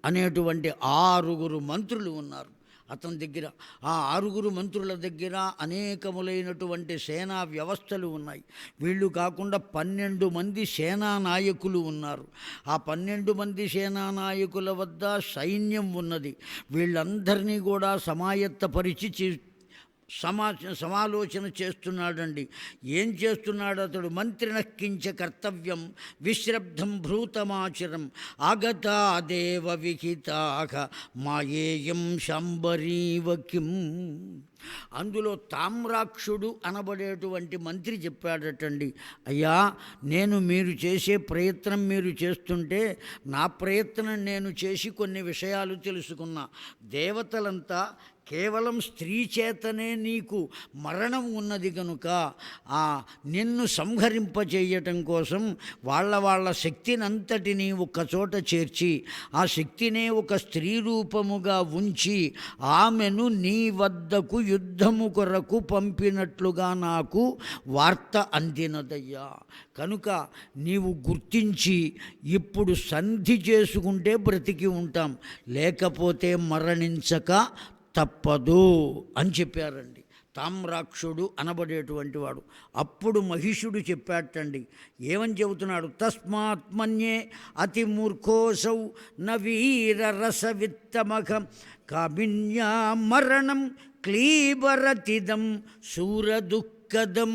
అనేటువంటి 6 మంత్రులు ఉన్నారు అతని దగ్గర. ఆ 6 మంత్రుల దగ్గర అనేకములైనటువంటి సేనా వ్యవస్థలు ఉన్నాయి. వీళ్ళు కాకుండా 12 మంది సేనా నాయకులు ఉన్నారు. ఆ 12 మంది సేనా నాయకుల వద్ద సైన్యం ఉన్నది. వీళ్ళందరినీ కూడా సమాయత్తపరిచి సమాలోచన చేస్తున్నాడండి. ఏం చేస్తున్నాడు అతడు? మంత్రినఃకించ కర్తవ్యం విశ్రబ్ధం భ్రూతమాచరం ఆగతా దేవ విహితాః మాయేయం శాంబరీవ కిం. అందులో తామ్రాక్షుడు అనబడేటువంటి మంత్రి చెప్పాడటండి, అయ్యా, నేను మీరు చేసే ప్రయత్నం మీరు చేస్తుంటే నా ప్రయత్నం నేను చేసి కొన్ని విషయాలు తెలుసుకున్నా. దేవతలంతా కేవలం స్త్రీ చేతనే నీకు మరణం ఉన్నది కనుక నిన్ను సంహరింపచేయటం కోసం వాళ్ళ శక్తినంతటినీ ఒక్కచోట చేర్చి ఆ శక్తినే ఒక స్త్రీ రూపముగా ఉంచి ఆమెను నీ వద్దకు యుద్ధము కొరకు పంపినట్లుగా నాకు వార్త అందినదయ్యా. కనుక నీవు గుర్తించి ఇప్పుడు సంధి చేసుకుంటే బ్రతికి ఉంటాం, లేకపోతే మరణించక తప్పదు అని చెప్పారండి తామ్రాక్షుడు అనబడేటువంటి వాడు. అప్పుడు మహిషుడు చెప్పాటండి, ఏమని చెబుతున్నాడు? తస్మాత్ మన్యే అతి మూర్ఖోసౌ నవీరరసవిత్తమఖం కామిన్యా మరణం క్లీబరతిదం శూరదుఃఖదం.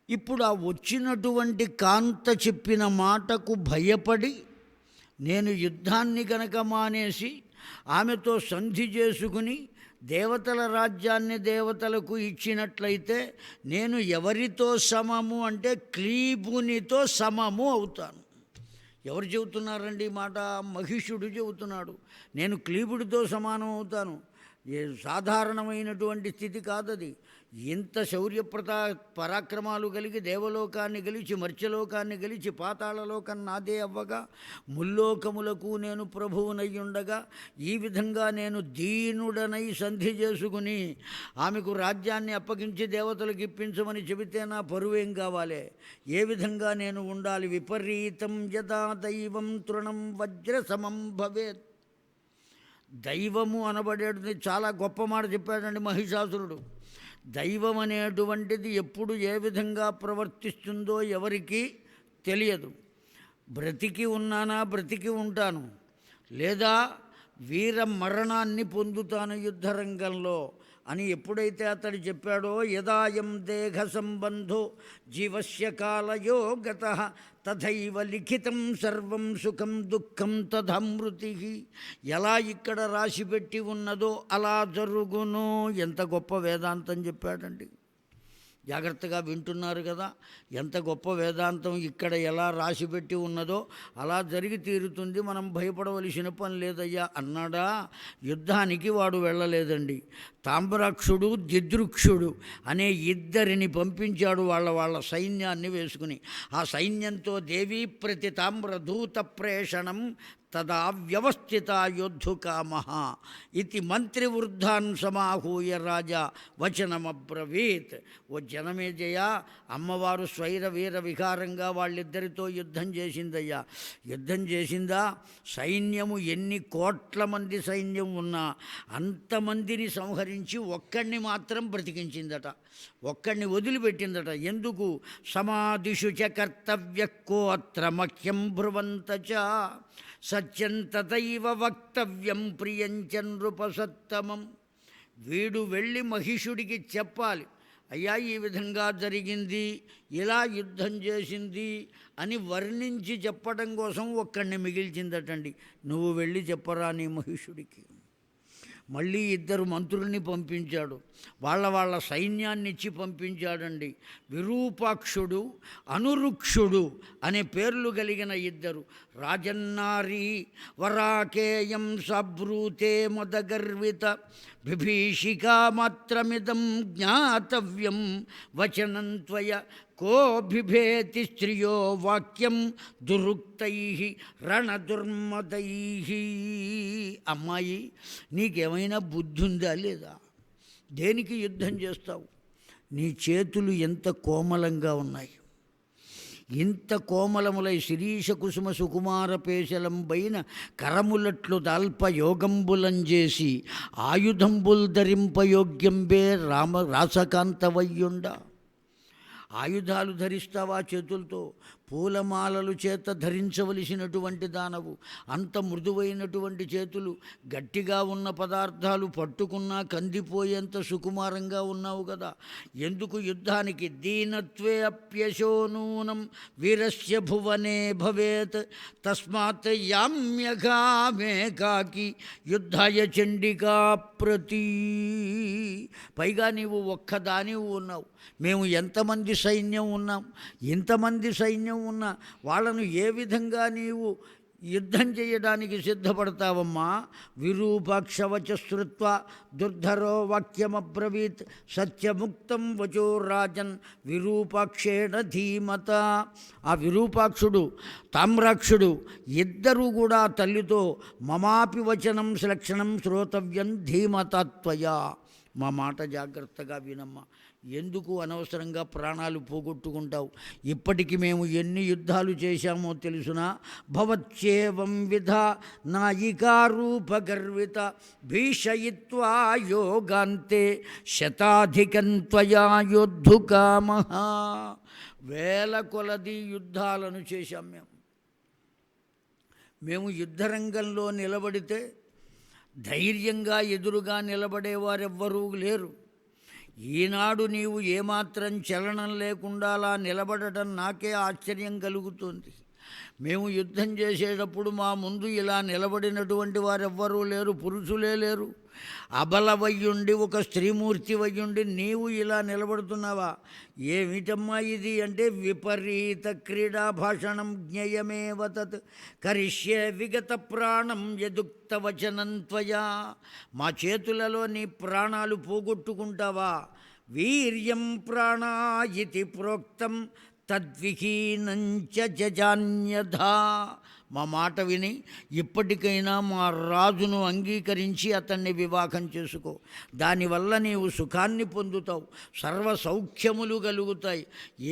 ఇప్పుడు ఆ వచ్చినటువంటి కాంత చెప్పిన మాటకు భయపడి నేను యుద్ధాన్ని గనక మానేసి ఆమెతో సంధి చేసుకుని దేవతల రాజ్యాన్ని దేవతలకు ఇచ్చినట్లయితే నేను ఎవరితో సమము అంటే క్లీబునితో సమము అవుతాను. ఎవరు చెబుతున్నారండి ఈ మాట? మహిషుడు చెబుతున్నాడు. నేను క్లీబుడితో సమానం అవుతాను. సాధారణమైనటువంటి స్థితి కాదది. ఇంత శౌర్య పరాక్రమాలు కలిగి దేవలోకాన్ని గెలిచి మర్త్యలోకాన్ని గెలిచి పాతాళలోకం నాదే అవ్వగా ముల్లోకములకు నేను ప్రభువునయ్యుండగా ఈ విధంగా నేను దీనుడనై సంధి చేసుకుని ఆమెకు రాజ్యాన్ని అప్పగించి దేవతలకు ఇప్పించమని చెబితే నా పరువేం కావాలి? ఏ విధంగా నేను ఉండాలి? విపరీతం యదా దైవం తృణం వజ్రసమం భవేత్. దైవము అనబడేది చాలా గొప్ప మాట చెప్పాడండి మహిషాసురుడు. దైవం అనేటువంటిది ఎప్పుడు ఏ విధంగా ప్రవర్తిస్తుందో ఎవరికీ తెలియదు. బ్రతికి ఉన్నానా, బ్రతికి ఉంటాను, లేదా వీర మరణాన్ని పొందుతాను యుద్ధరంగంలో అని ఎప్పుడైతే అతడు చెప్పాడో, యదాయం దేహ సంబంధో జీవస్య కాలయో గతః తథైవ లిఖితం సర్వం సుఖం దుఃఖం తథమృతి. ఎలా ఇక్కడ రాసిపెట్టి ఉన్నదో అలా జరుగును. ఎంత గొప్ప వేదాంతం చెప్పాడండి. జాగ్రత్తగా వింటున్నారు కదా? ఎంత గొప్ప వేదాంతం. ఇక్కడ ఎలా రాసిపెట్టి ఉన్నదో అలా జరిగి తీరుతుంది, మనం భయపడవలసిన పని లేదయ్యా అన్నాడా. యుద్ధానికి వాడు వెళ్ళలేదండి. తామ్రాక్షుడు దిదృక్షుడు అనే ఇద్దరిని పంపించాడు వాళ్ళ సైన్యాన్ని వేసుకుని. ఆ సైన్యంతో దేవీ ప్రతి తామ్రధూత ప్రేషణం తదా వ్యవస్థిత యోద్ధుకామః ఇది మంత్రివృద్ధాన్ సమాహూయ రాజా వచనమబ్రవీత్. ఓ జనమేజయ, అమ్మవారు స్వైర వీర వికారంగా వాళ్ళిద్దరితో యుద్ధం చేసిందయ్యా. యుద్ధం చేసిందా? సైన్యము ఎన్ని కోట్ల మంది సైన్యం ఉన్నా అంతమందిని సంహరించి ఒక్కడిని మాత్రం బ్రతికించిందట, ఒక్కడిని వదిలిపెట్టిందట. ఎందుకు? సమాధిషు చ కర్తవ్య కో అత్ర మహ్యం బ్రువంత చ సత్యం తథైవ వక్తవ్యం ప్రియంచ నృపసత్తమం. వీడు వెళ్ళి మహిషుడికి చెప్పాలి, అయ్యా ఈ విధంగా జరిగింది, ఇలా యుద్ధం చేసింది అని వర్ణించి చెప్పడం కోసం ఒక్కడిని మిగిల్చిందటండి. నువ్వు వెళ్ళి చెప్పరా నీ మహిషుడికి. మళ్ళీ ఇద్దరు మంత్రుల్ని పంపించాడు, వాళ్ళ సైన్యాన్ని ఇచ్చి పంపించాడండి. విరూపాక్షుడు, అనురుక్షుడు అనే పేర్లు కలిగిన ఇద్దరు. రాజన్నారీ వరాకేయం సబ్రూతే మదగర్విత బిభీషికామాత్రమిదం జ్ఞాతవ్యం వచనం త్వయ కో బిభేతి స్త్రియో వాక్యం దురుక్తై రణదుర్మదై. అమ్మాయి, నీకేమైనా బుద్ధి ఉందా లేదా? దేనికి యుద్ధం చేస్తావు? నీ చేతులు ఎంత కోమలంగా ఉన్నాయి, ఇంత కోమలములై శిరీష కుసుమ సుకుమార పేశలం పైన కరములట్లు దాల్ప యోగంబులం చేసి ఆయుధంబుల్ ధరింపయోగ్యంబే రాసకాంతవయ్యుండ. ఆయుధాలు ధరిస్తావా చేతులతో? పూలమాలలు చేత ధరించవలసినటువంటి దానవు. అంత మృదువైనటువంటి చేతులు, గట్టిగా ఉన్న పదార్థాలు పట్టుకున్నా కందిపోయేంత సుకుమారంగా ఉన్నావు కదా. ఎందుకు యుద్ధానికి? దీనత్వే అప్యశో నూనం వీరస్య భువనే భవేత్ తస్మాత్ యామ్యఘామేకాకి యుద్ధాయ చండికా ప్రతి. పైగా నీవు ఒక్కదానివి ఉన్నావు, మేము ఎంతమంది సైన్యం ఉన్నాం. ఇంతమంది సైన్యం ఉన్నా వాళ్ళను ఏ విధంగా నీవు యుద్ధం చేయడానికి సిద్ధపడతావమ్మా? విరూపాక్షవచ శ్రుత్వా దుర్ధరో వాక్యమబ్రవీత్ సత్యముక్తం వచో రాజన్ విరూపాక్షేణ ధీమత. ఆ విరూపాక్షుడు, తామ్రాక్షుడు ఇద్దరూ కూడా తల్లితో మమాపి వచనం శ్లక్షణం శ్రోతవ్యం ధీమతత్వయా. మా మాట జాగ్రత్తగా వినమ్మా, ఎందుకు అనవసరంగా ప్రాణాలు పోగొట్టుకుంటావు? ఇప్పటికి మేము ఎన్ని యుద్ధాలు చేశామో తెలుసునా? భవత్యేవం విధ నాయికారూపగర్విత భీషయిత్వా యోగాంతే శతాధికం త్వయా యోద్ధుకామః. వేల కొలది యుద్ధాలను చేశాం మేము. యుద్ధరంగంలో నిలబడితే ధైర్యంగా ఎదురుగా నిలబడేవారెవ్వరూ లేరు. ఈనాడు నీవు ఏమాత్రం చలనం లేకుండా అలా నిలబడటం నాకే ఆశ్చర్యం కలుగుతుంది. మేము యుద్ధం చేసేటప్పుడు మా ముందు ఇలా నిలబడినటువంటి వారెవ్వరూ లేరు, పురుషులే లేరు. అబలవయ్యుండి ఒక స్త్రీమూర్తి వయ్యుండి నీవు ఇలా నిలబడుతున్నావా? ఏమిటమ్మా ఇది అంటే, విపరీత క్రీడా భాషణం జ్ఞేయమేవ తత్ కరిష్యే విగత ప్రాణం యదుక్త వచనం త్వయా. మా చేతులలో నీ ప్రాణాలు పోగొట్టుకుంటావా? వీర్యం ప్రాణా ఇతి ప్రోక్తం తద్విహీనంచ జజాన్యథా. మా మాట విని ఇప్పటికైనా మా రాజును అంగీకరించి అతన్ని వివాహం చేసుకో. దానివల్ల నీవు సుఖాన్ని పొందుతావు, సర్వ సౌఖ్యములు కలుగుతాయి.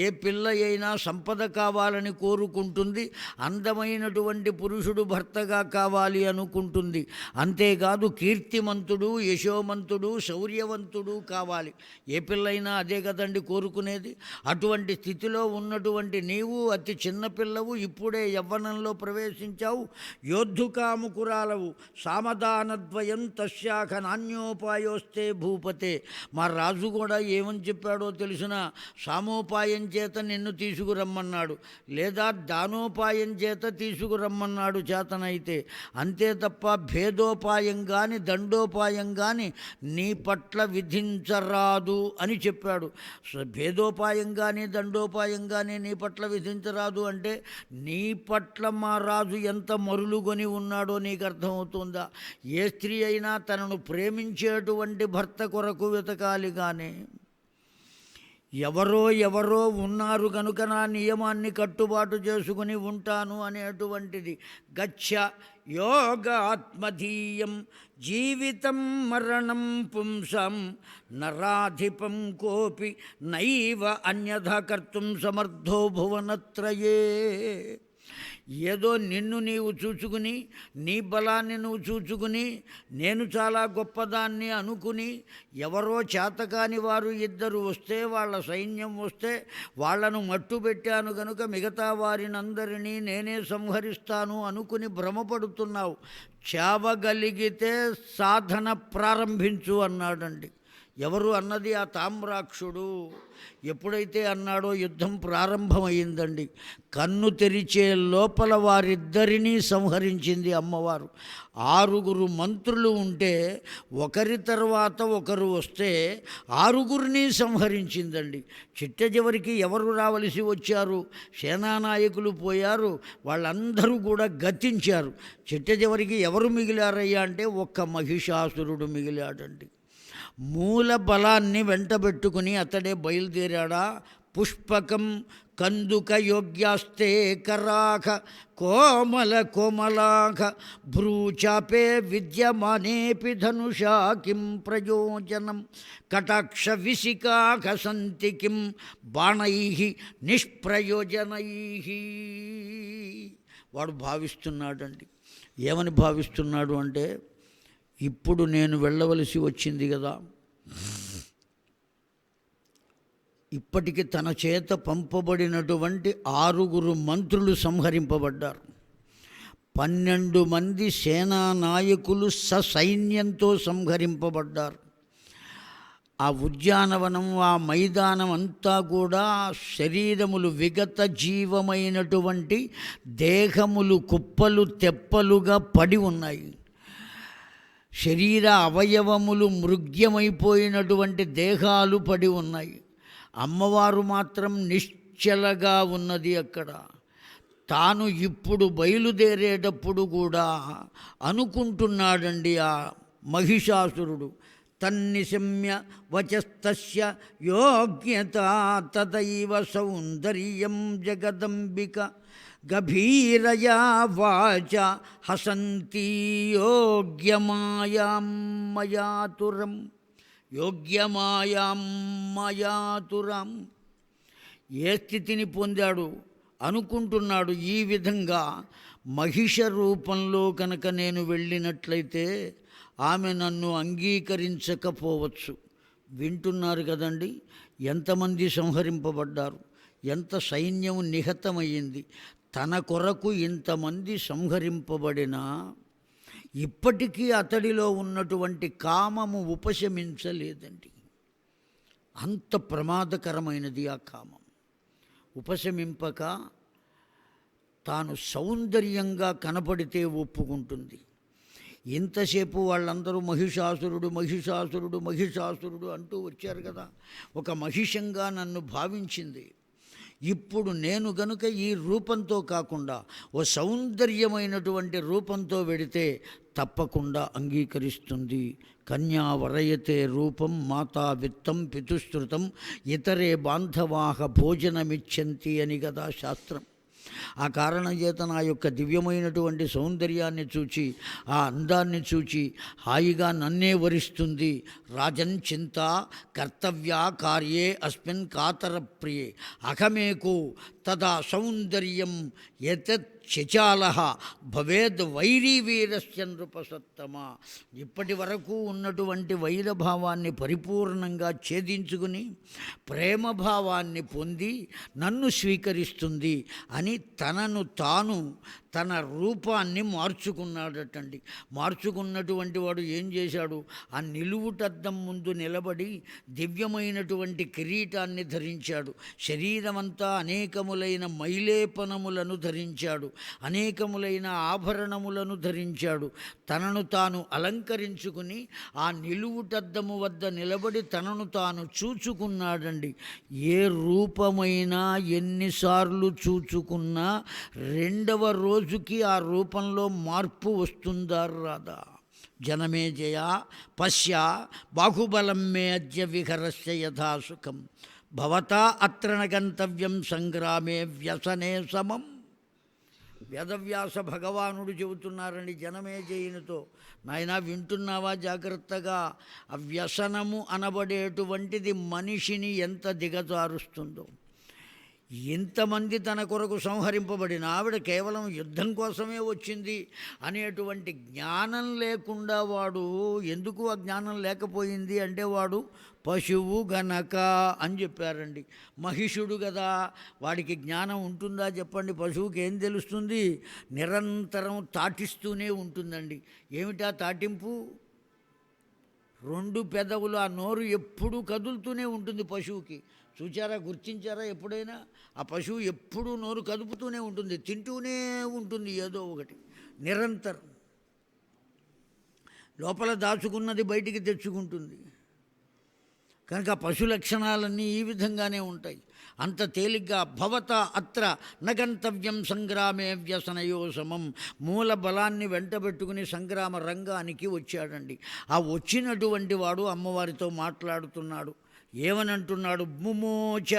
ఏ పిల్ల అయినా సంపద కావాలని కోరుకుంటుంది, అందమైనటువంటి పురుషుడు భర్తగా కావాలి అనుకుంటుంది. అంతేకాదు కీర్తిమంతుడు, యశోమంతుడు, శౌర్యవంతుడు కావాలి. ఏ పిల్లైనా అదే కదండి కోరుకునేది. అటువంటి స్థితిలో ఉన్నటువంటి నీవు అతి చిన్నపిల్లవు, ఇప్పుడే యవ్వనంలో ప్రవేశించావు, యోద్ధుకాముకురాలవు. సామధానద్వయం తస్యాఖ నాణ్యోపాయోస్తే భూపతే. మా రాజు కూడా ఏమని చెప్పాడో తెలుసునా? సామోపాయం చేత నిన్ను తీసుకురమ్మన్నాడు, లేదా దానోపాయం చేత తీసుకురమ్మన్నాడు చేతనైతే. అంతే తప్ప భేదోపాయం కానీ దండోపాయం కానీ నీ పట్ల విధించరాదు అని చెప్పాడు. భేదోపాయం కానీ దండోపాయం కానీ నీ పట్ల విధించరాదు అంటే నీ పట్ల మా రాజు ఎంత మరులుగొని ఉన్నాడో నీకు అర్థమవుతుందా? ఏ స్త్రీ అయినా తనను ప్రేమించేటువంటి భర్త కొరకు వెతకాలి కానీ ఎవరో ఉన్నారు కనుక నా నియమాన్ని కట్టుబాటు చేసుకుని ఉంటాను అనేటువంటిది. గచ్చ యోగాత్మధీయం జీవితం మరణం పుంసం నరాధిపం కోపి నైవ అన్యథా కర్తుం సమర్థో భువనత్రయే. ఏదో నిన్ను నీవు చూచుకుని, నీ బలాన్ని నువ్వు చూచుకుని, నేను చాలా గొప్పదాన్ని అనుకుని, ఎవరో చేతకాని వారు ఇద్దరు వస్తే, వాళ్ళ సైన్యం వస్తే వాళ్లను మట్టుబెట్టాను కనుక మిగతా వారినందరినీ నేనే సంహరిస్తాను అనుకుని భ్రమపడుతున్నావు. చావగలిగితే సాధన ప్రారంభించు అన్నాడండి. ఎవరు అన్నది? ఆ తామ్రాక్షుడు. ఎప్పుడైతే అన్నాడో యుద్ధం ప్రారంభమైందండి. కన్ను తెరిచే లోపల వారిద్దరినీ సంహరించింది అమ్మవారు. 6 మంత్రులు ఉంటే ఒకరి తర్వాత ఒకరు వస్తే 6 సంహరించిందండి. చిట్ట చివరికి ఎవరు రావలసి వచ్చారు? సేనానాయకులు పోయారు, వాళ్ళందరూ కూడా గతించారు. చిట్ట చివరికి ఎవరు మిగిలారయ్యా అంటే ఒక్క మహిషాసురుడు మిగిలాడండి. మూల బలాన్ని వెంటబెట్టుకుని అతడే బయలుదేరాడా. పుష్పకం కందుక యోగ్యాస్తే కరాఖ కోమల కోమలాఖ భ్రూచాపే విద్యమానేపి ధనుషా కిం ప్రయోజనం కటాక్ష విశికాఖ సంతి కిం బాణై నిష్ప్రయోజనై. వాడు భావిస్తున్నాడండి. ఏమని భావిస్తున్నాడు అంటే, ఇప్పుడు నేను వెళ్ళవలసి వచ్చింది కదా, ఇప్పటికి తన చేత పంపబడినటువంటి 6 మంత్రులు సంహరింపబడ్డారు. 12 మంది సేనా నాయకులు ససైన్యంతో సంహరింపబడ్డారు. ఆ ఉద్యానవనం, ఆ మైదానం అంతా కూడా శరీరములు విగత జీవమైనటువంటి దేహములు కుప్పలు తెప్పలుగా పడి ఉన్నాయి. శరీర అవయవములు మృగ్యమైపోయినటువంటి దేహాలు పడి ఉన్నాయి. అమ్మవారు మాత్రం నిశ్చలగా ఉన్నది అక్కడ. తాను ఇప్పుడు బయలుదేరేటప్పుడు కూడా అనుకుంటున్నాడండి ఆ మహిషాసురుడు, తన్నిశమ్య వచస్తస్య యోగ్యత తదైవ సౌందర్యం జగదంబిక గభీరయా వాచ హసంతి యోగ్యమాయాం మయాతురం. యోగ్యమాయాం మయాతురం. ఏ స్థితిని పొందాడు? అనుకుంటున్నాడు ఈ విధంగా, మహిష రూపంలో కనుక నేను వెళ్ళినట్లయితే ఆమె నన్ను అంగీకరించకపోవచ్చు. వింటున్నారు కదండి, ఎంతమంది సంహరింపబడ్డారు, ఎంత సైన్యం నిహతమయ్యింది. తన కొరకు ఇంతమంది సంహరింపబడినా ఇప్పటికీ అతడిలో ఉన్నటువంటి కామము ఉపశమించలేదండి. అంత ప్రమాదకరమైనది ఆ కామం. ఉపశమింపక తాను సౌందర్యంగా కనపడితే ఒప్పుకుంటుంది. ఇంతసేపు వాళ్ళందరూ మహిషాసురుడు మహిషాసురుడు మహిషాసురుడు అంటూ వచ్చారు కదా, ఒక మహిషంగా నన్ను భావించింది. ఇప్పుడు నేను గనుక ఈ రూపంతో కాకుండా ఓ సౌందర్యమైనటువంటి రూపంతో వెడితే తప్పకుండా అంగీకరిస్తుంది. కన్యా వరయతే రూపం మాతా విత్తం పితుశ్రుతం ఇతరే బాంధవాహ భోజనమిచ్చంతి అని కదా శాస్త్రం. ఆ కారణం చేత నా యొక్క దివ్యమైనటువంటి సౌందర్యాన్ని చూచి, ఆ అందాన్ని చూచి హాయిగా నన్నే వరిస్తుంది. రాజన్ చింత కర్తవ్య కార్యే అస్మిన్ కాతర ప్రియే అహమేకు తదా సౌందర్యం ఎతత్ చచాల భవేద్ వైరీ వీరస్య నృపసత్తమ. ఇప్పటి వరకు ఉన్నటువంటి వైరభావాన్ని పరిపూర్ణంగా ఛేదించుకుని ప్రేమభావాన్ని పొంది నన్ను స్వీకరిస్తుంది అని తనను తాను తన రూపాన్ని మార్చుకున్నాడటండి. మార్చుకున్నటువంటి వాడు ఏం చేశాడు? ఆ నిలువుటద్దం ముందు నిలబడి దివ్యమైనటువంటి కిరీటాన్ని ధరించాడు. శరీరమంతా అనేకములైన మైలేపనములను ధరించాడు, అనేకములైన ఆభరణములను ధరించాడు. తనను తాను అలంకరించుకుని ఆ నిలువుటద్దము వద్ద నిలబడి తనను తాను చూచుకున్నాడండి. ఏ రూపమైనా ఎన్నిసార్లు చూచుకున్నా రెండవ రోజుకి ఆ రూపంలో మార్పు వస్తుందా రాదా? జనమే జయ పశ్య బాహుబలం మే అద్య విహరస్య యథాసుఖం. భవతా అత్ర న గంతవ్యం సంగ్రామే వ్యసనే సమం. వేదవ్యాస భగవానుడు చెబుతున్నారండి జనమేజయునితో, నాయనా వింటున్నావా జాగ్రత్తగా, ఆ వ్యసనము అనబడేటువంటిది మనిషిని ఎంత దిగజారుస్తుందో. ఇంతమంది తన కొరకు సంహరింపబడిన ఆవిడ కేవలం యుద్ధం కోసమే వచ్చింది అనేటువంటి జ్ఞానం లేకుండా వాడు, ఎందుకు ఆ జ్ఞానం లేకపోయింది అంటే వాడు పశువు గనక అని చెప్పారండి. మహిషుడు కదా, వాడికి జ్ఞానం ఉంటుందా చెప్పండి? పశువుకి ఏం తెలుస్తుంది? నిరంతరం తాటిస్తూనే ఉంటుందండి. ఏమిటా తాటింపు? రెండు పెదవులు, ఆ నోరు ఎప్పుడూ కదులుతూనే ఉంటుంది పశువుకి. చూచారా, గుర్తించారా ఎప్పుడైనా? ఆ పశువు ఎప్పుడూ నోరు కదుపుతూనే ఉంటుంది, తింటూనే ఉంటుంది ఏదో ఒకటి నిరంతరం. లోపల దాచుకున్నది బయటికి తెచ్చుకుంటుంది. కనుక పశు లక్షణాలన్నీ ఈ విధంగానే ఉంటాయి. అంత తేలిగ్గా భవత అత్ర నగంతవ్యం సంగ్రామే వ్యసనయో సమం. మూల బలాన్ని వెంటబెట్టుకుని సంగ్రామ రంగానికి వచ్చాడండి. ఆ వచ్చినటువంటి వాడు అమ్మవారితో మాట్లాడుతున్నాడు. ఏమనంటున్నాడు? ముమోచ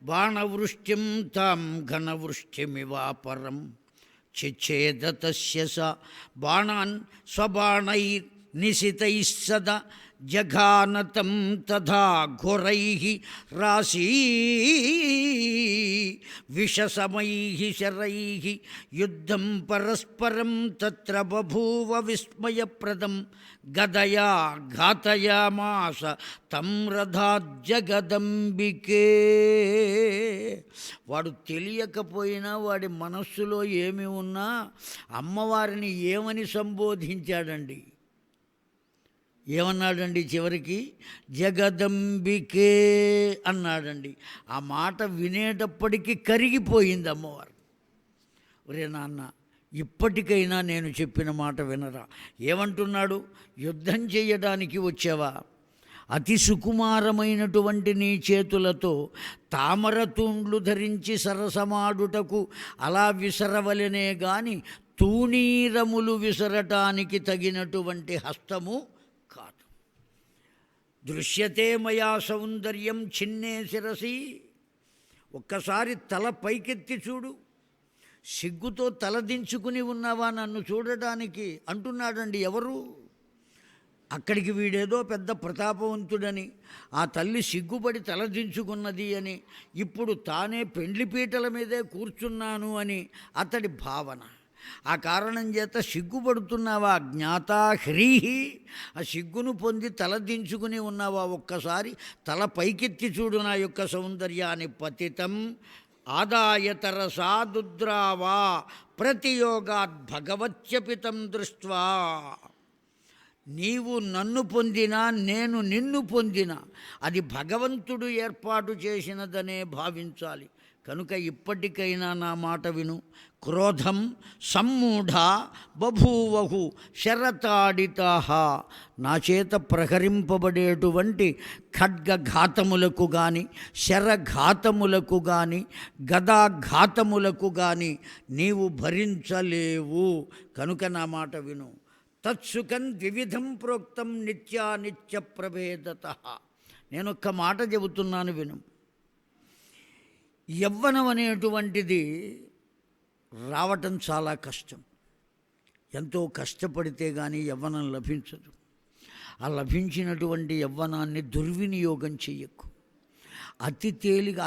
బాణవృష్టిం తాం ఘనవృష్టిమివాపరం చిచ్ఛేదతస్య స బాణాన్ స్వబాణైర్ నిశితైః సదా జఘానతం తథా ఘోరైః రాశీ విషసమైః శరైః యుద్ధం పరస్పరం తత్ర బభూవ విస్మయప్రదం గదయా ఘాతయామాస తం రథాజ్జగదంబికే. వాడు తెలియకపోయినా వాడి మనస్సులో ఏమి ఉన్నా అమ్మవారిని ఏమని సంబోధించాడండి? ఏమన్నాడండి చివరికి? జగదంబికే అన్నాడండి. ఆ మాట వినేటప్పటికీ కరిగిపోయింది అమ్మవారు. ఒరే నాన్న, ఇప్పటికైనా నేను చెప్పిన మాట వినరా? ఏమంటున్నాడు? యుద్ధం చేయడానికి వచ్చావా? అతి సుకుమారమైనటువంటి నీ చేతులతో తామర తుండ్లు ధరించి సరసమాడుటకు అలా విసరవలనే గాని తూణీరములు విసరటానికి తగినటువంటి హస్తము కాదు. దృశ్యతే మయా సౌందర్యం చిన్నే శిరసి. ఒక్కసారి తల పైకెత్తి చూడు. సిగ్గుతో తలదించుకుని ఉన్నావా నన్ను చూడటానికి అంటున్నాడండి. ఎవరు? అక్కడికి వీడేదో పెద్ద ప్రతాపవంతుడని, ఆ తల్లి సిగ్గుపడి తలదించుకున్నది అని, ఇప్పుడు తానే పెండ్లిపీటల మీదే కూర్చున్నాను అని అతడి భావన. ఆ కారణం చేత సిగ్గుపడుతున్నావా? జ్ఞాతా హ్రీహి. ఆ సిగ్గును పొంది తలదించుకుని ఉన్నావా? ఒక్కసారి తల పైకెత్తి చూడు నా యొక్క సౌందర్యాన్ని. పతితం ఆదాయతరసాదుద్రావా ప్రతియోగాత్ భగవత్యపితం దృష్ట్వా. నీవు నన్ను పొందినా నేను నిన్ను పొందినా అది భగవంతుడు ఏర్పాటు చేసినదనే భావించాలి. కనుక ఇప్పటికైనా నా మాట విను. క్రోధం సమ్మూఢ బభూవహు శరతాడితాః. నా చేత ప్రహరింపబడేటువంటి ఖడ్గఘాతములకు కానీ, శరఘాతములకు కానీ, గదాఘాతములకు కానీ నీవు భరించలేవు. కనుక నా మాట విను. తత్సుఖం ద్వివిధం ప్రోక్తం నిత్యానిత్య ప్రభేదతః. నేను ఒక్క మాట చెబుతున్నాను విను. యవ్వనం అనేటువంటిది రావటం చాలా కష్టం. ఎంతో కష్టపడితే కానీ యవ్వనం లభించదు. ఆ లభించినటువంటి యవ్వనాన్ని దుర్వినియోగం చెయ్యకు.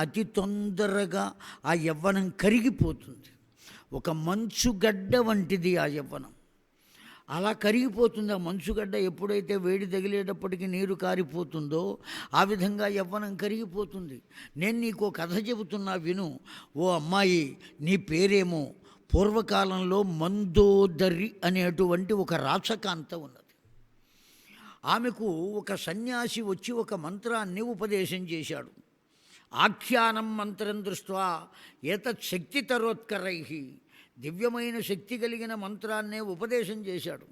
అతి తొందరగా ఆ యవ్వనం కరిగిపోతుంది. ఒక మంచుగడ్డ వంటిది ఆ యవ్వనం. అలా కరిగిపోతుంది. ఆ మంచుగడ్డ ఎప్పుడైతే వేడి తగిలేటప్పటికీ నీరు కారిపోతుందో ఆ విధంగా యవ్వనం కరిగిపోతుంది. నేను నీకు కథ చెబుతున్నా విను. ఓ అమ్మాయి, నీ పేరేమో? పూర్వకాలంలో మందోదరి అనేటువంటి ఒక రాచకాంత ఉన్నది. ఆమెకు ఒక సన్యాసి వచ్చి ఒక మంత్రాన్ని ఉపదేశం చేశాడు. ఆఖ్యానం మంత్రం దృష్ట్వా ఏతత్ శక్తితరోత్కరై. దివ్యమైన శక్తి కలిగిన మంత్రాన్నే ఉపదేశం చేశాడు.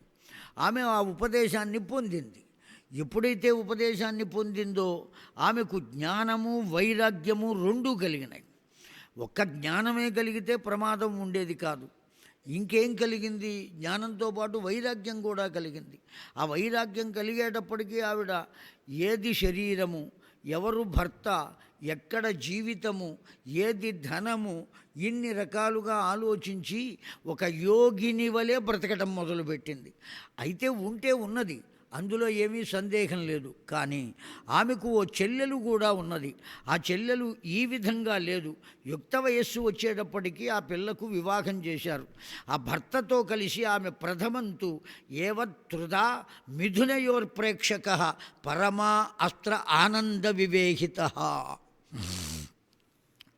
ఆమె ఆ ఉపదేశాన్ని పొందింది. ఎప్పుడైతే ఉపదేశాన్ని పొందిందో ఆమెకు జ్ఞానము వైరాగ్యము రెండూ కలిగినాయి. ఒక్క జ్ఞానమే కలిగితే ప్రమాదం ఉండేది కాదు. ఇంకేం కలిగింది? జ్ఞానంతో పాటు వైరాగ్యం కూడా కలిగింది. ఆ వైరాగ్యం కలిగేటప్పటికీ ఆవిడ ఏది శరీరము, ఎవరు భర్త, ఎక్కడ జీవితము, ఏది ధనము, ఇన్ని రకాలుగా ఆలోచించి ఒక యోగిని వలె బ్రతకటం మొదలుపెట్టింది. అయితే ఉంటే ఉన్నది, అందులో ఏమీ సందేహం లేదు. కానీ ఆమెకు ఓ చెల్లెలు కూడా ఉన్నది. ఆ చెల్లెలు ఈ విధంగా లేదు. యుక్త వయస్సు వచ్చేటప్పటికీ ఆ పిల్లకు వివాహం చేశారు. ఆ భర్తతో కలిసి ఆమె ప్రథమంతు ఏవత్రుదా మిథునయోర్ప్రేక్షక పరమా అస్త్ర ఆనంద వివేహిత.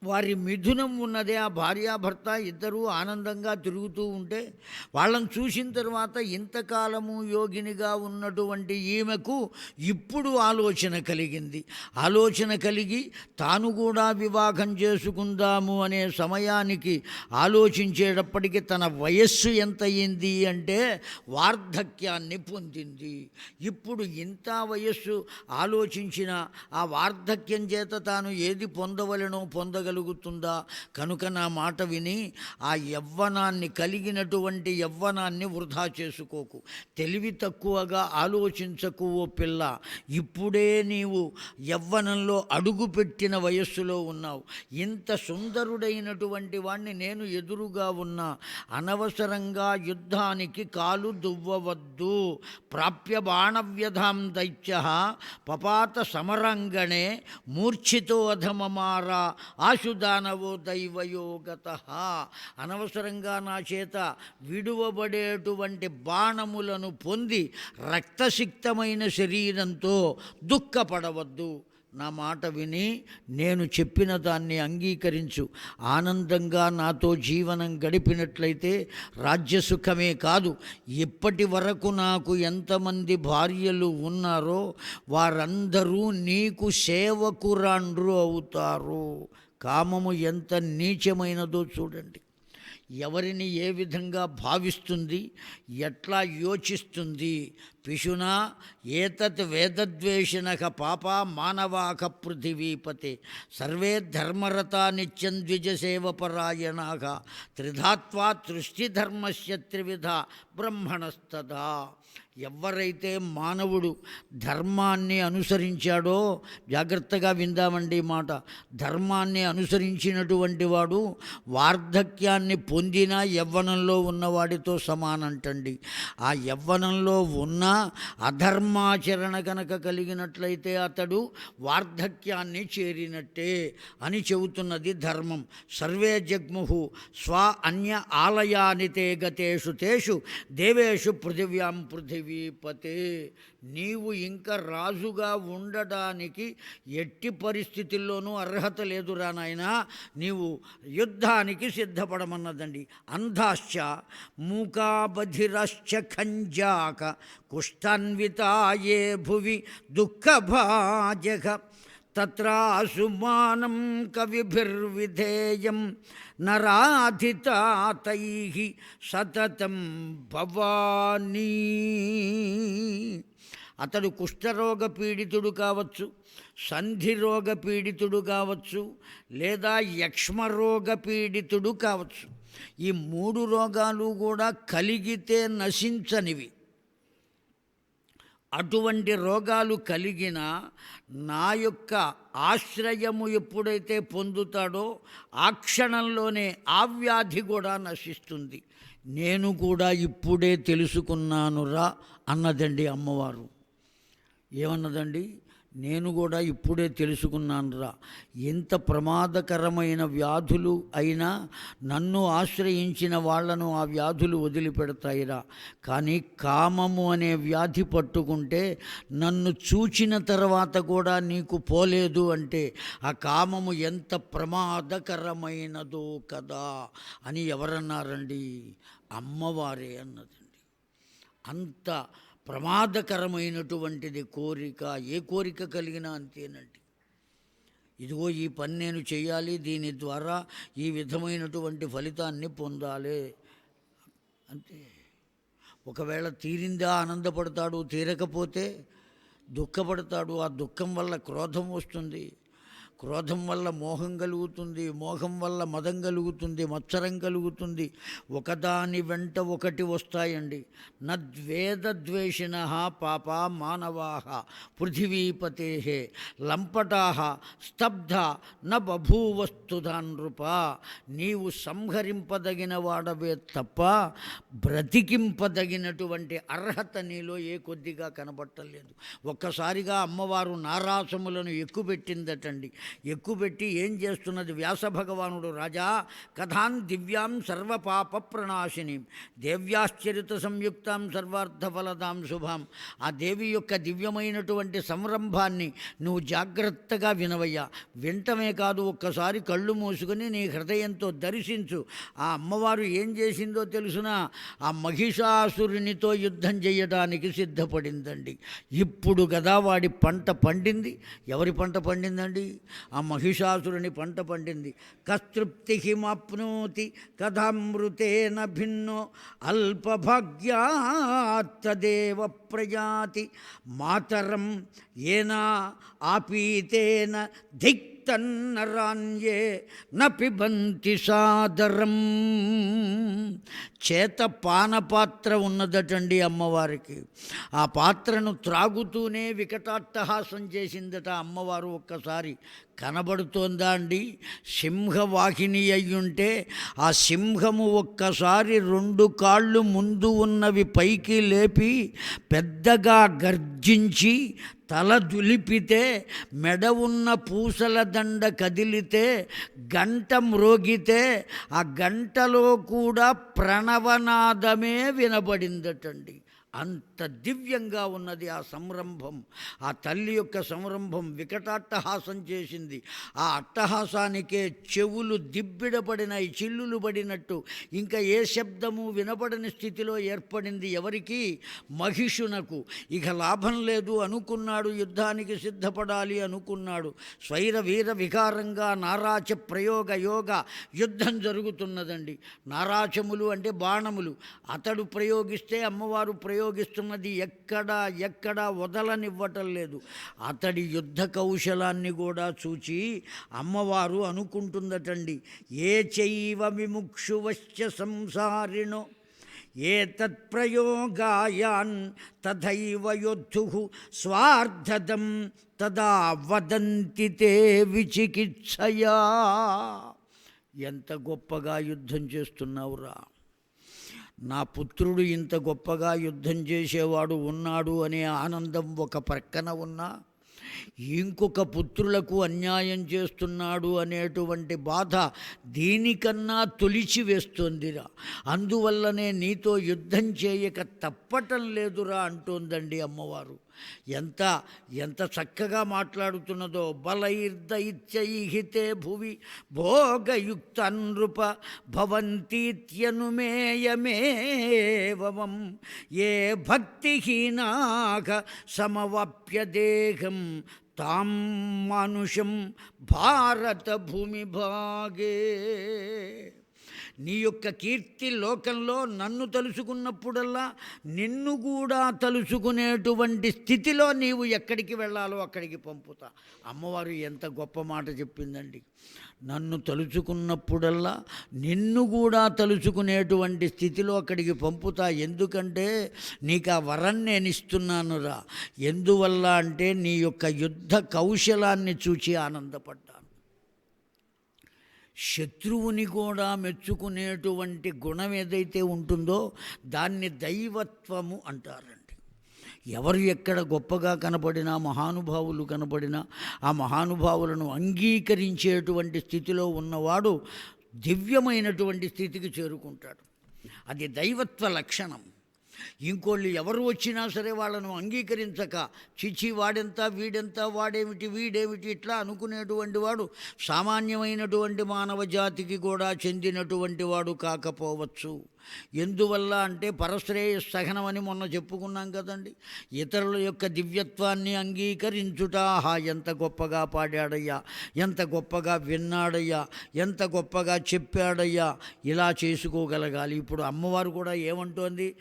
వారి మిథునం ఉన్నదే, ఆ భార్యాభర్త ఇద్దరూ ఆనందంగా తిరుగుతూ ఉంటే వాళ్ళని చూసిన తర్వాత ఇంతకాలము యోగినిగా ఉన్నటువంటి ఈమెకు ఇప్పుడు ఆలోచన కలిగింది. ఆలోచన కలిగి తాను కూడా వివాహం చేసుకుందాము అనే సమయానికి ఆలోచించేటప్పటికి తన వయస్సు ఎంత అయింది అంటే వార్ధక్యాన్ని పొందింది. ఇప్పుడు ఇంత వయస్సు ఆలోచించిన ఆ వార్ధక్యం చేత తాను ఏది పొందవలెనో పొందగలుగుతుందా? కనుక నా మాట విని ఆ యవ్వనాన్ని, కలిగినటువంటి యవ్వనాన్ని వృధా చేసుకోకు. తెలివి తక్కువగా ఆలోచించకు ఓ పిల్ల. ఇప్పుడే నీవు యవ్వనంలో అడుగుపెట్టిన వయస్సులో ఉన్నావు. ఇంత సుందరుడైనటువంటి వాణ్ణి నేను ఎదురుగా ఉన్నా. అనవసరంగా యుద్ధానికి కాలు దువ్వవద్దు. ప్రాప్య బాణవ్యధాం దైత్య పపాత సమరంగణే మూర్ఛితో అధమమార ఆశుదానవో దైవయోగత. అనవసరంగా నా చేత విడువబడేటువంటి బాణములను పొంది రక్తసిక్తమైన శరీరంతో దుఃఖపడవద్దు. నా మాట విని నేను చెప్పిన దాన్ని అంగీకరించు. ఆనందంగా నాతో జీవనం గడిపినట్లయితే రాజ్యసుఖమే కాదు, ఇప్పటి వరకు నాకు ఎంతమంది భార్యలు ఉన్నారో వారందరూ నీకు సేవకురాండ్రు అవుతారు. కామము ఎంత నీచమైనదో చూడండి. ఎవరిని ఏ విధంగా భావిస్తుంది, ఎట్లా యోచిస్తుంది. పిశునా ఏతత్ వేదద్వేషిణః పాపా మానవాః పృథివీపతే సర్వే ధర్మరతా నిత్యం ద్విజసేవపరాయణాః త్రిధాత్వా సృష్టిధర్మస్య త్రివిధ బ్రహ్మణస్తదా. ఎవరైతే మానవుడు ధర్మాన్ని అనుసరించాడో, జాగ్రత్తగా విందామండి మాట, ధర్మాన్ని అనుసరించినటువంటి వాడు వార్ధక్యాన్ని పొందినా యవ్వనంలో ఉన్నవాడితో సమానంటండి. ఆ యవ్వనంలో ఉన్న అధర్మాచరణ కనుక కలిగినట్లయితే అతడు వార్ధక్యాన్ని చేరినట్టే అని చెబుతున్నది ధర్మం. సర్వే జగ్ముహు స్వ అన్య ఆలయాని తే గతేషు తేషు దేవేషు పృథివ్యాం పృథివీపతే. నీవు ఇంకా రాజుగా ఉండడానికి ఎట్టి పరిస్థితుల్లోనూ అర్హత లేదురా నాయనా. నీవు యుద్ధానికి సిద్ధపడమన్నదండి. అంధాశ్చ మూకాబధిరశ్చ ఖంజాక కుష్ఠాన్వితాయే భువి దుఃఖభాజక తత్రాసుమానం కవిభిర్విధేయం నరాధితాతైః సతతం భవానీ. అతడు కుష్ఠరోగ పీడితుడు కావచ్చు, సంధిరోగ పీడితుడు కావచ్చు, లేదా యక్ష్మరోగ పీడితుడు కావచ్చు. ఈ మూడు రోగాలు కూడా కలిగితే నశించనివి. అటువంటి రోగాలు కలిగిన నా యొక్క ఆశ్రయము ఎప్పుడైతే పొందుతాడో ఆ క్షణంలోనే ఆ వ్యాధి కూడా నశిస్తుంది. నేను కూడా ఇప్పుడే తెలుసుకున్నానురా అన్నదండి అమ్మవారు. ఏమన్నదండి? నేను కూడా ఇప్పుడే తెలుసుకున్నానురా. ఎంత ప్రమాదకరమైన వ్యాధులు అయినా నన్ను ఆశ్రయించిన వాళ్లను ఆ వ్యాధులు వదిలిపెడతాయిరా. కానీ కామము అనే వ్యాధి పట్టుకుంటే నన్ను చూచిన తర్వాత కూడా నీకు పోలేదు అంటే ఆ కామము ఎంత ప్రమాదకరమైనదో కదా అని ఎవరన్నారండి? అమ్మవారే అన్నదండి. అంత ప్రమాదకరమైనటువంటిది కోరిక. ఏ కోరిక కలిగినా అంతేనండి. ఇదిగో ఈ పని నేను చేయాలి, దీని ద్వారా ఈ విధమైనటువంటి ఫలితాన్ని పొందాలి అంతే. ఒకవేళ తీరిందా ఆనందపడతాడు, తీరకపోతే దుఃఖపడతాడు. ఆ దుఃఖం వల్ల క్రోధం వస్తుంది. క్రోధం వల్ల మోహం కలుగుతుంది, మోహం వల్ల మదం కలుగుతుంది, మత్సరం కలుగుతుంది, ఒకదాని వెంట ఒకటి వస్తాయండి. నద్వేదద్వేషిణ పాప మానవా పృథివీపతే లంపటా స్తబ్ధ న బభూవస్తుధా నృప. నీవు సంహరింపదగిన వాడవే తప్ప బ్రతికింపదగినటువంటి అర్హత నీలో ఏ కొద్దిగా కనబట్టలేదు. ఒక్కసారిగా అమ్మవారు నారాసములను ఎక్కుపెట్టిందటండి. ఎక్కుపెట్టి ఏం చేస్తున్నది? వ్యాస భగవానుడు, రాజా కథాన్ దివ్యాం సర్వపాప ప్రణాశిని దేవ్యాశ్చరిత సంయుక్తాం సర్వార్థఫలదాం శుభాం. ఆ దేవి యొక్క దివ్యమైనటువంటి సంరంభాన్ని నువ్వు జాగ్రత్తగా వినవయ్యా. వింటమే కాదు, ఒక్కసారి కళ్ళు మూసుకొని నీ హృదయంతో దర్శించు. ఆ అమ్మవారు ఏం చేసిందో తెలుసునా? ఆ మహిషాసురునితో యుద్ధం చేయడానికి సిద్ధపడిందండి. ఇప్పుడు కదా వాడి పంట పండింది. ఎవరి పంట పండిందండి? ఆ మహిషాసురుని పంట పండింది. కస్తృప్తి మాప్నోతి కథామృతేన భిన్నో అల్పభాగ్యాత్తదేవ ప్రజాతి మాతరం ఏనా ఆపీతేన ధిక్తన్నరాన్యే న పిబంతి సాదరం. చేత పానపాత్ర ఉన్నదటండి అమ్మవారికి. ఆ పాత్రను త్రాగుతూనే వికటాట్టహాసం చేసిందట అమ్మవారు. ఒక్కసారి కనబడుతోందా అండి? సింహవాహిని అయ్యుంటే ఆ సింహము ఒక్కసారి 2 కాళ్ళు ముందు ఉన్నవి పైకి లేపి పెద్దగా గర్జించి తల దులిపితే, మెడ ఉన్న పూసల దండ కదిలితే, గంట మ్రోగితే ఆ గంటలో కూడా ప్రణవనాదమే వినబడిందటండి. అంత దివ్యంగా ఉన్నది ఆ సంరంభం. ఆ తల్లి యొక్క సంరంభం వికటాట్టహాసం చేసింది. ఆ అట్టహాసానికే చెవులు దిబ్బిడపడినాయి, చిల్లులు పడినట్టు. ఇంకా ఏ శబ్దము వినపడని స్థితిలో ఏర్పడింది. ఎవరికి? మహిషునకు. ఇక లాభం లేదు అనుకున్నాడు, యుద్ధానికి సిద్ధపడాలి అనుకున్నాడు. స్వైర వీర వికారంగా నారాచ ప్రయోగ యోగ యుద్ధం జరుగుతున్నదండి. నారాచములు అంటే బాణములు. అతడు ప్రయోగిస్తే అమ్మవారు ప్రయోగిస్తున్నది ఎక్కడా వదలనివ్వటం లేదు. అతడి యుద్ధ కౌశలాన్ని కూడా చూచి అమ్మవారు అనుకుంటుందటండి, ఏ చైవ విముక్షువశ్చ సంసారిణో ఏ తత్ప్రయోగాయాన్ తథైవ యోద్ధుః స్వార్థదం తదా వదంతి తే విచికిత్సయా. ఎంత గొప్పగా యుద్ధం చేస్తున్నావురా! నా పుత్రుడు ఇంత గొప్పగా యుద్ధం చేసేవాడు ఉన్నాడు అనే ఆనందం ఒక ప్రక్కన ఉన్నా, ఇంకొక పుత్రులకు అన్యాయం చేస్తున్నాడు అనేటువంటి బాధ దీనికన్నా తొలిచి వేస్తోందిరా. అందువల్లనే నీతో యుద్ధం చేయక తప్పటం లేదురా అంటోందండి అమ్మవారు. ఎంత చక్కగా మాట్లాడుతున్నదో. బలైర్దైత్యైహితే భువి భోగయుక్త నృప భవంతీత్యనుమేయమేవం ఏ భక్తిహీనాః సమవాప్య దేహం తాం మానుషం భారత భూమి భాగే. నీ యొక్క కీర్తి లోకంలో నన్ను తలుచుకున్నప్పుడల్లా నిన్ను కూడా తలుచుకునేటువంటి స్థితిలో నీవు ఎక్కడికి వెళ్ళాలో అక్కడికి పంపుతా. అమ్మవారు ఎంత గొప్ప మాట చెప్పిందండి. నన్ను తలుచుకున్నప్పుడల్లా నిన్ను కూడా తలుచుకునేటువంటి స్థితిలో అక్కడికి పంపుతా. ఎందుకంటే నీకు ఆ వరం నేను ఇస్తున్నానురా. ఎందువల్ల అంటే నీ యొక్క యుద్ధ కౌశలాన్ని చూచి ఆనందపడ్డాను. శత్రువుని కూడా మెచ్చుకునేటువంటి గుణం ఏదైతే ఉంటుందో దాన్ని దైవత్వము అంటారండి. ఎవరు ఎక్కడ గొప్పగా కనపడినా, మహానుభావులు కనపడినా ఆ మహానుభావులను అంగీకరించేటువంటి స్థితిలో ఉన్నవాడు దివ్యమైనటువంటి స్థితికి చేరుకుంటాడు. అది దైవత్వ లక్షణం. ఇంకోళ్ళు ఎవరు వచ్చినా సరే వాళ్ళను అంగీకరించక చిచి వాడెంత వీడెంత వాడేమిటి వీడేమిటి ఇట్లా అనుకునేటువంటి వాడు సామాన్యమైనటువంటి మానవ జాతికి కూడా చెందినటువంటి వాడు కాకపోవచ్చు. ఎందువల్ల అంటే పరశ్రేయస్సహనం అని మొన్న చెప్పుకున్నాం కదండి. ఇతరుల యొక్క దివ్యత్వాన్ని అంగీకరించుట. ఎంత గొప్పగా పాడాడయ్యా, ఎంత గొప్పగా విన్నాడయ్యా, ఎంత గొప్పగా చెప్పాడయ్యా, ఇలా చేసుకోగలగాలి. ఇప్పుడు అమ్మవారు కూడా ఏమంటోంది?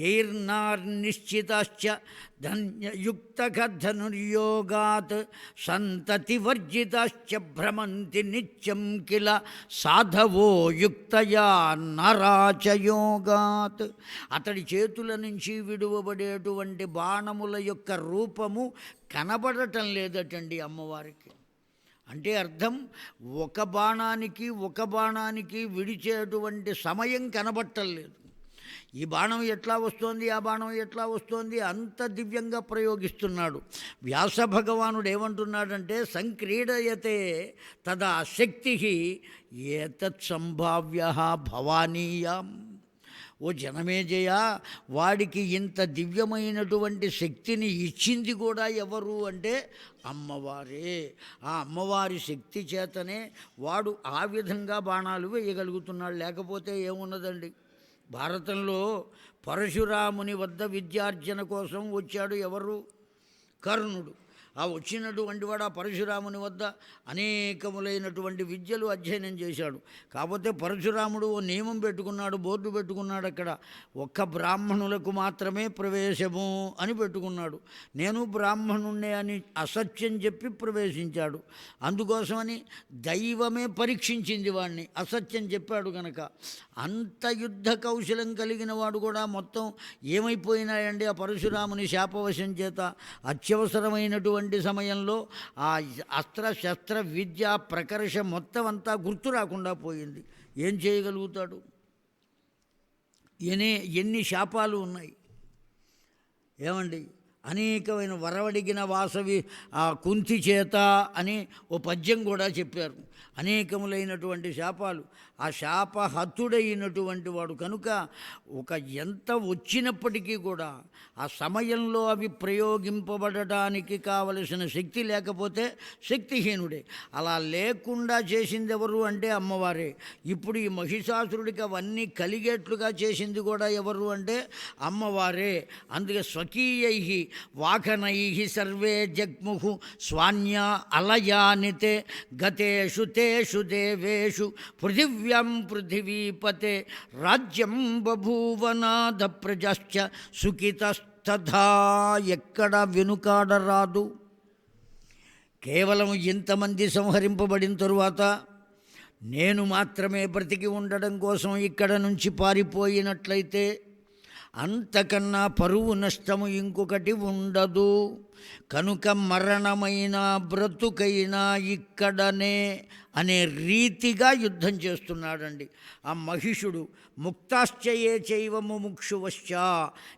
ఎయిర్నార్నిశ్చితాశ్చ ధన్యయుక్తధనుర్యోగాత్ సంతతివర్జితాశ్చ భ్రమంతి నిత్యం కిల సాధవో యుక్తయా నరాచయోగాత్. అతడి చేతుల నుంచి విడువబడేటువంటి బాణముల యొక్క రూపము కనబడటం లేదటండి అమ్మవారికి. అంటే అర్థం, ఒక బాణానికి విడిచేటువంటి సమయం కనబట్టం లేదు. ఈ బాణం ఎట్లా వస్తోంది, ఆ బాణం ఎట్లా వస్తోంది, అంత దివ్యంగా ప్రయోగిస్తున్నాడు. వ్యాస భగవానుడు ఏమంటున్నాడంటే, సంక్రీడయతే తదా శక్తి ఏతత్ సంభావ్య భవానీయం. ఓ జనమేజయ, వాడికి ఇంత దివ్యమైనటువంటి శక్తిని ఇచ్చింది కూడా ఎవరు అంటే అమ్మవారే. ఆ అమ్మవారి శక్తి చేతనే వాడు ఆ విధంగా బాణాలు వేయగలుగుతున్నాడు. లేకపోతే ఏమున్నదండి. భారతంలో పరశురాముని వద్ద విద్యార్జన కోసం వచ్చాడు ఎవరు? కర్ణుడు. ఆ వచ్చినటువంటి వాడు ఆ పరశురాముని వద్ద అనేకములైనటువంటి విద్యలు అధ్యయనం చేశాడు. కాకపోతే పరశురాముడు ఓ నియమం పెట్టుకున్నాడు, బోర్డు పెట్టుకున్నాడు. అక్కడ ఒక్క బ్రాహ్మణులకు మాత్రమే ప్రవేశము అని పెట్టుకున్నాడు. నేను బ్రాహ్మణుణ్ణే అని అసత్యం చెప్పి ప్రవేశించాడు. అందుకోసమని దైవమే పరీక్షించింది వాడిని, అసత్యం చెప్పాడు కనుక. అంత యుద్ధ కౌశలం కలిగిన వాడు కూడా మొత్తం ఏమైపోయినాయండి ఆ పరశురాముని శాపవశం చేత. అత్యవసరమైనటువంటి సమయంలో ఆ అస్త్ర శస్త్ర విద్య ప్రకర్ష మొత్తం అంతా గుర్తు రాకుండా పోయింది. ఏం చేయగలుగుతాడు? ఎన్ని శాపాలు ఉన్నాయి ఏమండి. అనేకమైన వరవడిగిన వాసవి ఆ కుంతి చేత అని ఓ పద్యం కూడా చెప్పారు. అనేకములైనటువంటి శాపాలు. ఆ శాపహతుడైనటువంటి వాడు కనుక ఒక ఎంత వచ్చినప్పటికీ కూడా ఆ సమయంలో అవి ప్రయోగింపబడటానికి కావలసిన శక్తి లేకపోతే శక్తిహీనుడే. అలా లేకుండా చేసింది ఎవరు అంటే అమ్మవారే. ఇప్పుడు ఈ మహిషాసురుడికి అవన్నీ కలిగేట్లుగా చేసింది కూడా ఎవరు అంటే అమ్మవారే. అందుకే స్వకీయై వాఘనై సర్వే జగ్ముహు స్వాన్యా అలయానితే గతేషు తేషు దేవేషు పృథివ్యాం పృథివీపతే రాజ్యం బభూవనాథ ప్రజశ్చ సుఖితస్తథా. ఎక్కడ వెనుకాడరాదు. కేవలం ఇంతమంది సంహరింపబడిన తరువాత నేను మాత్రమే బ్రతికి ఉండడం కోసం ఇక్కడ నుంచి పారిపోయినట్లయితే అంతకన్నా పరువు నష్టము ఇంకొకటి ఉండదు. కనుక మరణమైన బ్రతుకైనా ఇక్కడనే అనే రీతిగా యుద్ధం చేస్తున్నాడండి ఆ మహిషుడు. ముక్తాశ్చయే చైవ ముముక్షువశ్చ.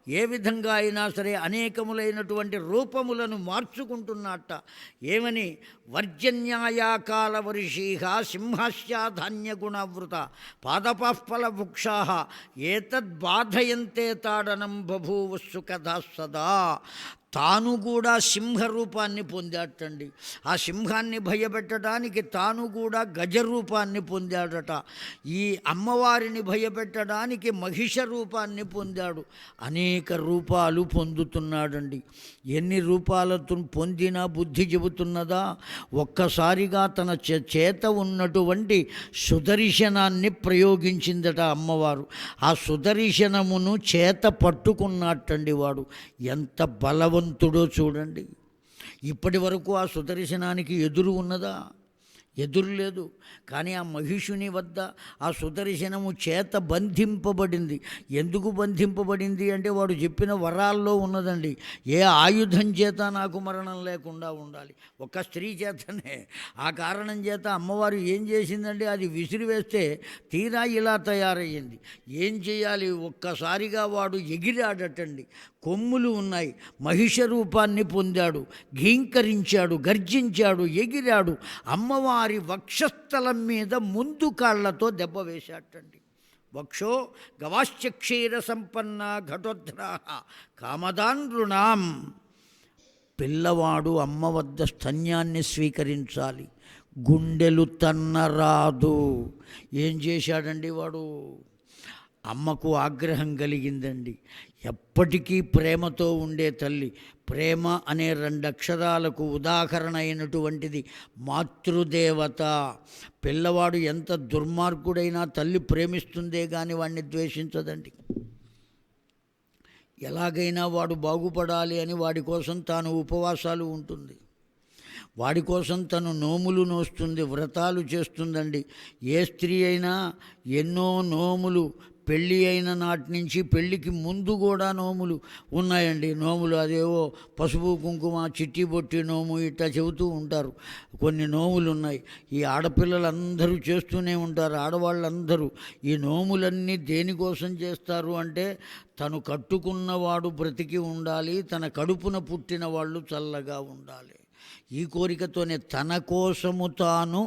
ఏ విధంగా అయినా సరే అనేకములైనటువంటి రూపములను మార్చుకుంటున్నట్ట. ఏమని? వర్జన్యాయాకాల వర్షీహ సింహాస్యాధాన్యగుణవృత పాదపాఫల వృక్షా ఏతద్బాధయంతే తాడనం బభూవస్సు కథా సదా. తాను కూడా సింహరూపాన్ని పొందాటండి. ఆ సింహాన్ని భయపెట్టడానికి తాను కూడా గజరూపాన్ని పొందాడట. ఈ అమ్మవారిని భయపెట్టడానికి మహిష రూపాన్ని పొందాడు. అనేక రూపాలు పొందుతున్నాడండి. ఎన్ని రూపాలతో పొందినా బుద్ధి చెబుతున్నదా? ఒక్కసారిగా తన చేత ఉన్నటువంటి సుదర్శనాన్ని ప్రయోగించిందట అమ్మవారు. ఆ సుదర్శనమును చేత పట్టుకున్నట్టండి వాడు. ఎంత బలవంతుడో చూడండి. ఇప్పటి వరకు ఆ సుదర్శనానికి ఎదురు ఉన్నదా? ఎదురు లేదు. కానీ ఆ మహిషుని వద్ద ఆ సుదర్శనము చేత బంధింపబడింది. ఎందుకు బంధింపబడింది అంటే వాడు చెప్పిన వరాల్లో ఉన్నదండి. ఏ ఆయుధం చేత నాకు మరణం లేకుండా ఉండాలి, ఒక స్త్రీ చేతనే. ఆ కారణం చేత అమ్మవారు ఏం చేసిందండి, అది విసిరివేస్తే తీరా ఇలా తయారయ్యింది. ఏం చేయాలి? ఒక్కసారిగా వాడు ఎగిరాడటండి. కొమ్ములు ఉన్నాయి. మహిష రూపాన్ని పొందాడు. ఘీంకరించాడు, గర్జించాడు, ఎగిరాడు. అమ్మవారి వక్షస్థలం మీద ముందు కాళ్లతో దెబ్బ వేశాటండి. వక్షో గవాశ్చ క్షీర సంపన్న ఘటోద్రాహ కామదాన్ రుణాం. పిల్లవాడు అమ్మ వద్ద స్తన్యాన్ని స్వీకరించాలి, గుండెలు తన్నరాదు. ఏం చేశాడండి వాడు? అమ్మకు ఆగ్రహం కలిగిందండి. ఎప్పటికీ ప్రేమతో ఉండే తల్లి, ప్రేమ అనే 2 అక్షరాలకు ఉదాహరణ అయినటువంటిది మాతృదేవత. పిల్లవాడు ఎంత దుర్మార్గుడైనా తల్లి ప్రేమిస్తుందే కానీ వాడిని ద్వేషించదండి. ఎలాగైనా వాడు బాగుపడాలి అని వాడి కోసం తాను ఉపవాసాలు ఉంటుంది, వాడి కోసం తను నోములు నోస్తుంది, వ్రతాలు చేస్తుందండి. ఏ స్త్రీ అయినా ఎన్నో నోములు, పెళ్ళి అయిన నాటి నుంచి పెళ్ళికి ముందు కూడా నోములు ఉన్నాయండి. నోములు అదేవో పసుపు కుంకుమ చిట్టి బొట్టి నోము ఇట్లా చెబుతూ ఉంటారు. కొన్ని నోములు ఉన్నాయి. ఈ ఆడపిల్లలందరూ చేస్తూనే ఉంటారు. ఆడవాళ్ళందరూ ఈ నోములన్నీ దేనికోసం చేస్తారు అంటే తను కట్టుకున్నవాడు బ్రతికి ఉండాలి, తన కడుపున పుట్టిన వాళ్ళు చల్లగా ఉండాలి. ఈ కోరికతోనే తన కోసము తాను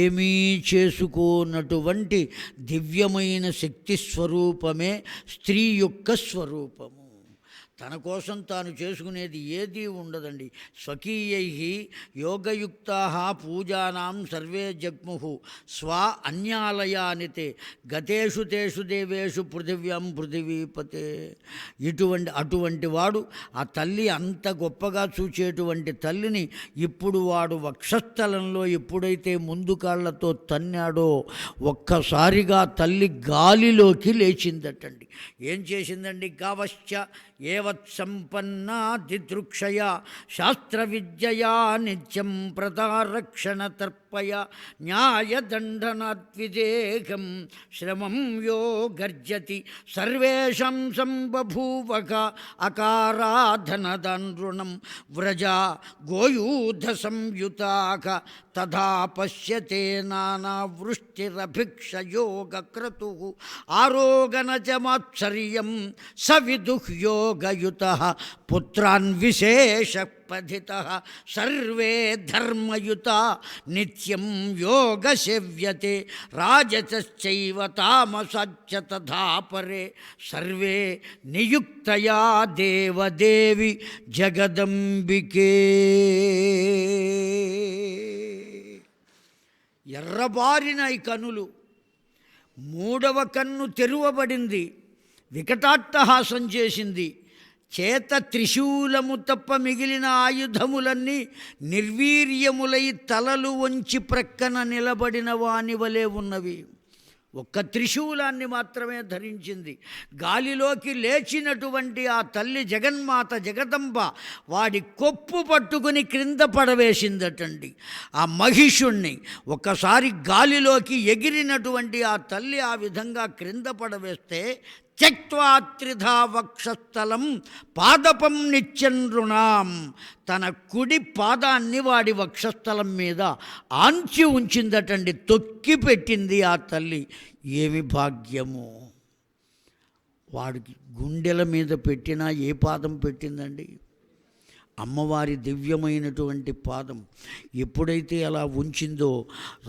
ఏమీ చేసుకోనటువంటి దివ్యమైన శక్తి స్వరూపమే స్త్రీ యొక్క స్వరూపము. తన కోసం తాను చేసుకునేది ఏదీ ఉండదండి. స్వకీయై యోగయుక్తా పూజానాం సర్వే జగ్ముహు స్వ అన్యాలయానితే గతేషు తేషు దేవేషు పృథివ్యాం పృథివీపతే. అటువంటి వాడు ఆ తల్లి అంత గొప్పగా చూచేటువంటి తల్లిని ఇప్పుడు వాడు వక్షస్థలంలో ఎప్పుడైతే ముందు కాళ్లతో తన్నాడో ఒక్కసారిగా తల్లి గాలిలోకి లేచిందటండి. ఏం చేసిందండి? గావశ్చ ఏవత్సంపన్నా దిదృక్షయ శాస్త్ర విద్యయా నిత్యం ప్రతారక్షణ తర్పయ న్యాయదండనాద్విదేహం శ్రమం యో గర్జతి సర్వేషాం సంబభూవక అకారాధనదానృణం వ్రజా గోయూధ సంయుతాక తథా పశ్యతే నానావృష్టిరభిక్షయోగక్రతు ఆరోగణ చ మాత్సర్యం సవిదుహ్యోగయుతః పుత్రాన్ విశేష పథితః సర్వే ధర్మయుతా నిత్యం యోగ సేవ్యతే రాజసశ్చైవ తామసశ్చ తథా పరే సర్వే నియుక్తయా దేవదేవి జగదంబికే. ఎర్రబారిన ఈ కనులు, 3వ కన్ను తెరువబడింది, వికటాట్టహాసం చేసింది. చేత త్రిశూలము తప్ప మిగిలిన ఆయుధములన్నీ నిర్వీర్యములై తలలు వంచి ప్రక్కన నిలబడిన వాని వలె ఉన్నవి. ఒక్క త్రిశూలాన్ని మాత్రమే ధరించింది. గాలిలోకి లేచినటువంటి ఆ తల్లి జగన్మాత జగదంబ వాడి కొప్పు పట్టుకుని క్రింద పడవేసిందటండి ఆ మహిషుణ్ణి. ఒక్కసారి గాలిలోకి ఎగిరినటువంటి ఆ తల్లి ఆ విధంగా క్రింద పడవేస్తే త్యక్త్వా త్రిధా వక్షస్థలం పాదపం నిత్యనృణాం, తన కుడి పాదాన్ని వాడి వక్షస్థలం మీద ఆంచి ఉంచిందటండి, తొక్కి పెట్టింది ఆ తల్లి. ఏమి భాగ్యము! వాడికి గుండెల మీద పెట్టినా ఏ పాదం పెట్టిందండి? అమ్మవారి దివ్యమైనటువంటి పాదం ఎప్పుడైతే అలా ఉంచిందో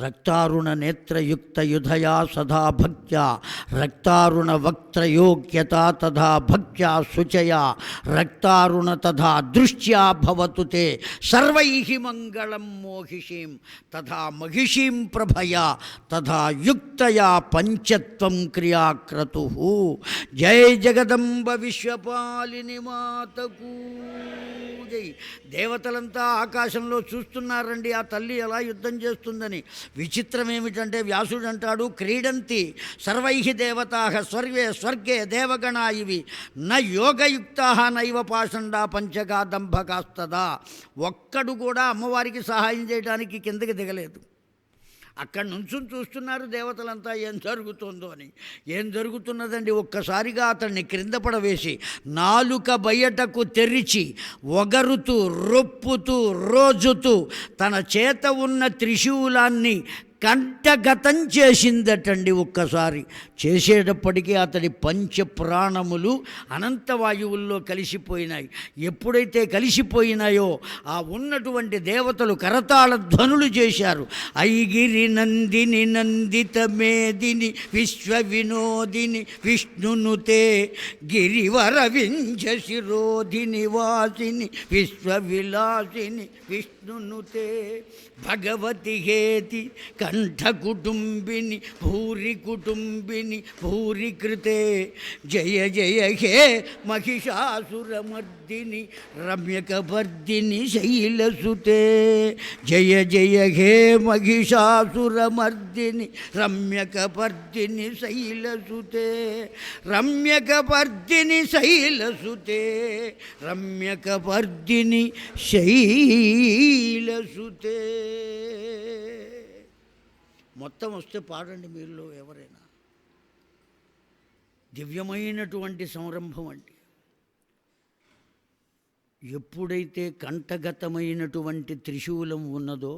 రక్తారుణ నేత్రయుక్త యుధయా సదా భక్త్యా రక్తారుణ వక్త్రయోగ్యత తథా భక్త్యా శుచయా రక్తారుణ తథా దృష్ట్యా భవతు తే సర్వైః మంగళం మోహిషీం తథా మహిషీం ప్రభయా తథా యుక్తయా పంచత్వం క్రియాక్రతుః. జయ జగదంబ విశ్వపాలిని మాతకు జై. దేవతలంతా ఆకాశంలో చూస్తున్నారండి ఆ తల్లి ఎలా యుద్ధం చేస్తుందని. విచిత్రం ఏమిటంటే వ్యాసుడు అంటాడు, క్రీడంతి సర్వైః దేవతాః స్వర్గే స్వర్గే దేవగణా ఇవి న యోగయుక్తాః నైవ పాషండా పంచగా దంభకాస్తదా. ఒక్కడు కూడా అమ్మవారికి సహాయం చేయడానికి కిందకి దిగలేదు. అక్కడి నుంచి చూస్తున్నారు దేవతలంతా ఏం జరుగుతుందో అని. ఏం జరుగుతున్నదండి? ఒక్కసారిగా అతన్ని క్రింద పడవేసి నాలుక బయటకు తెరిచి ఒగరుతూ రొప్పుతూ రోజుతూ తన చేత ఉన్న త్రిశూలాన్ని కంఠగతం చేసిందటండి. ఒక్కసారి చేసేటప్పటికీ అతడి పంచప్రాణములు అనంతవాయువుల్లో కలిసిపోయినాయి. ఎప్పుడైతే కలిసిపోయినాయో ఆ ఉన్నటువంటి దేవతలు కరతాళ ధ్వనులు చేశారు. ఐగిరి నందిని నందిత మేదిని విశ్వ వినోదిని విష్ణునుతే గిరివర వింజ శిరోధిని వాసిని విశ్వ విలాసిని విష్ణు విష్ణునుతే భగవతి హేతి కంఠకుటుంబిని భూరి కుటుంబిని భూరి కృతే జయ జయ హే మహిషాసురమర్దిని రమ్యకవర్దిని శైలసుతే జయ జయ హే మహిషాసురమర్దిని రమ్యకవర్దిని శైలసుతే రమ్యకవర్దిని శైలసుతే రమ్యకవర్దిని శైలసుతే. మొత్తం వస్తే పాడండి మీలో ఎవరైనా. దివ్యమైనటువంటి సంరంభం అండి. ఎప్పుడైతే కంఠగతమైనటువంటి త్రిశూలం ఉన్నదో,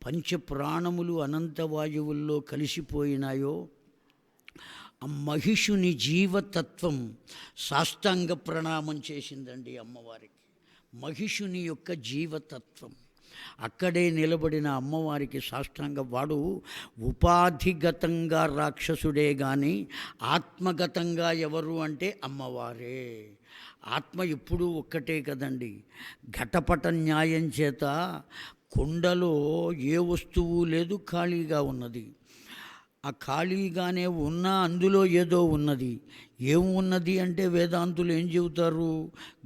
పంచప్రాణములు అనంతవాయువుల్లో కలిసిపోయినాయో, ఆ మహిషుని జీవతత్వం సాష్టాంగ ప్రణామం చేసిందండి అమ్మవారికి. మహిషుని యొక్క జీవతత్వం అక్కడే నిలబడిన అమ్మవారికి సాష్టాంగ. వాడు ఉపాధిగతంగా రాక్షసుడే కానీ ఆత్మగతంగా ఎవరు అంటే అమ్మవారే. ఆత్మ ఎప్పుడూ ఒక్కటే కదండి. ఘటపట న్యాయం చేత కుండలో ఏ వస్తువు లేదు, ఖాళీగా ఉన్నది. ఆ ఖాళీగానే ఉన్నా అందులో ఏదో ఉన్నది. ఏమున్నది అంటే వేదాంతులు ఏం చెబుతారు?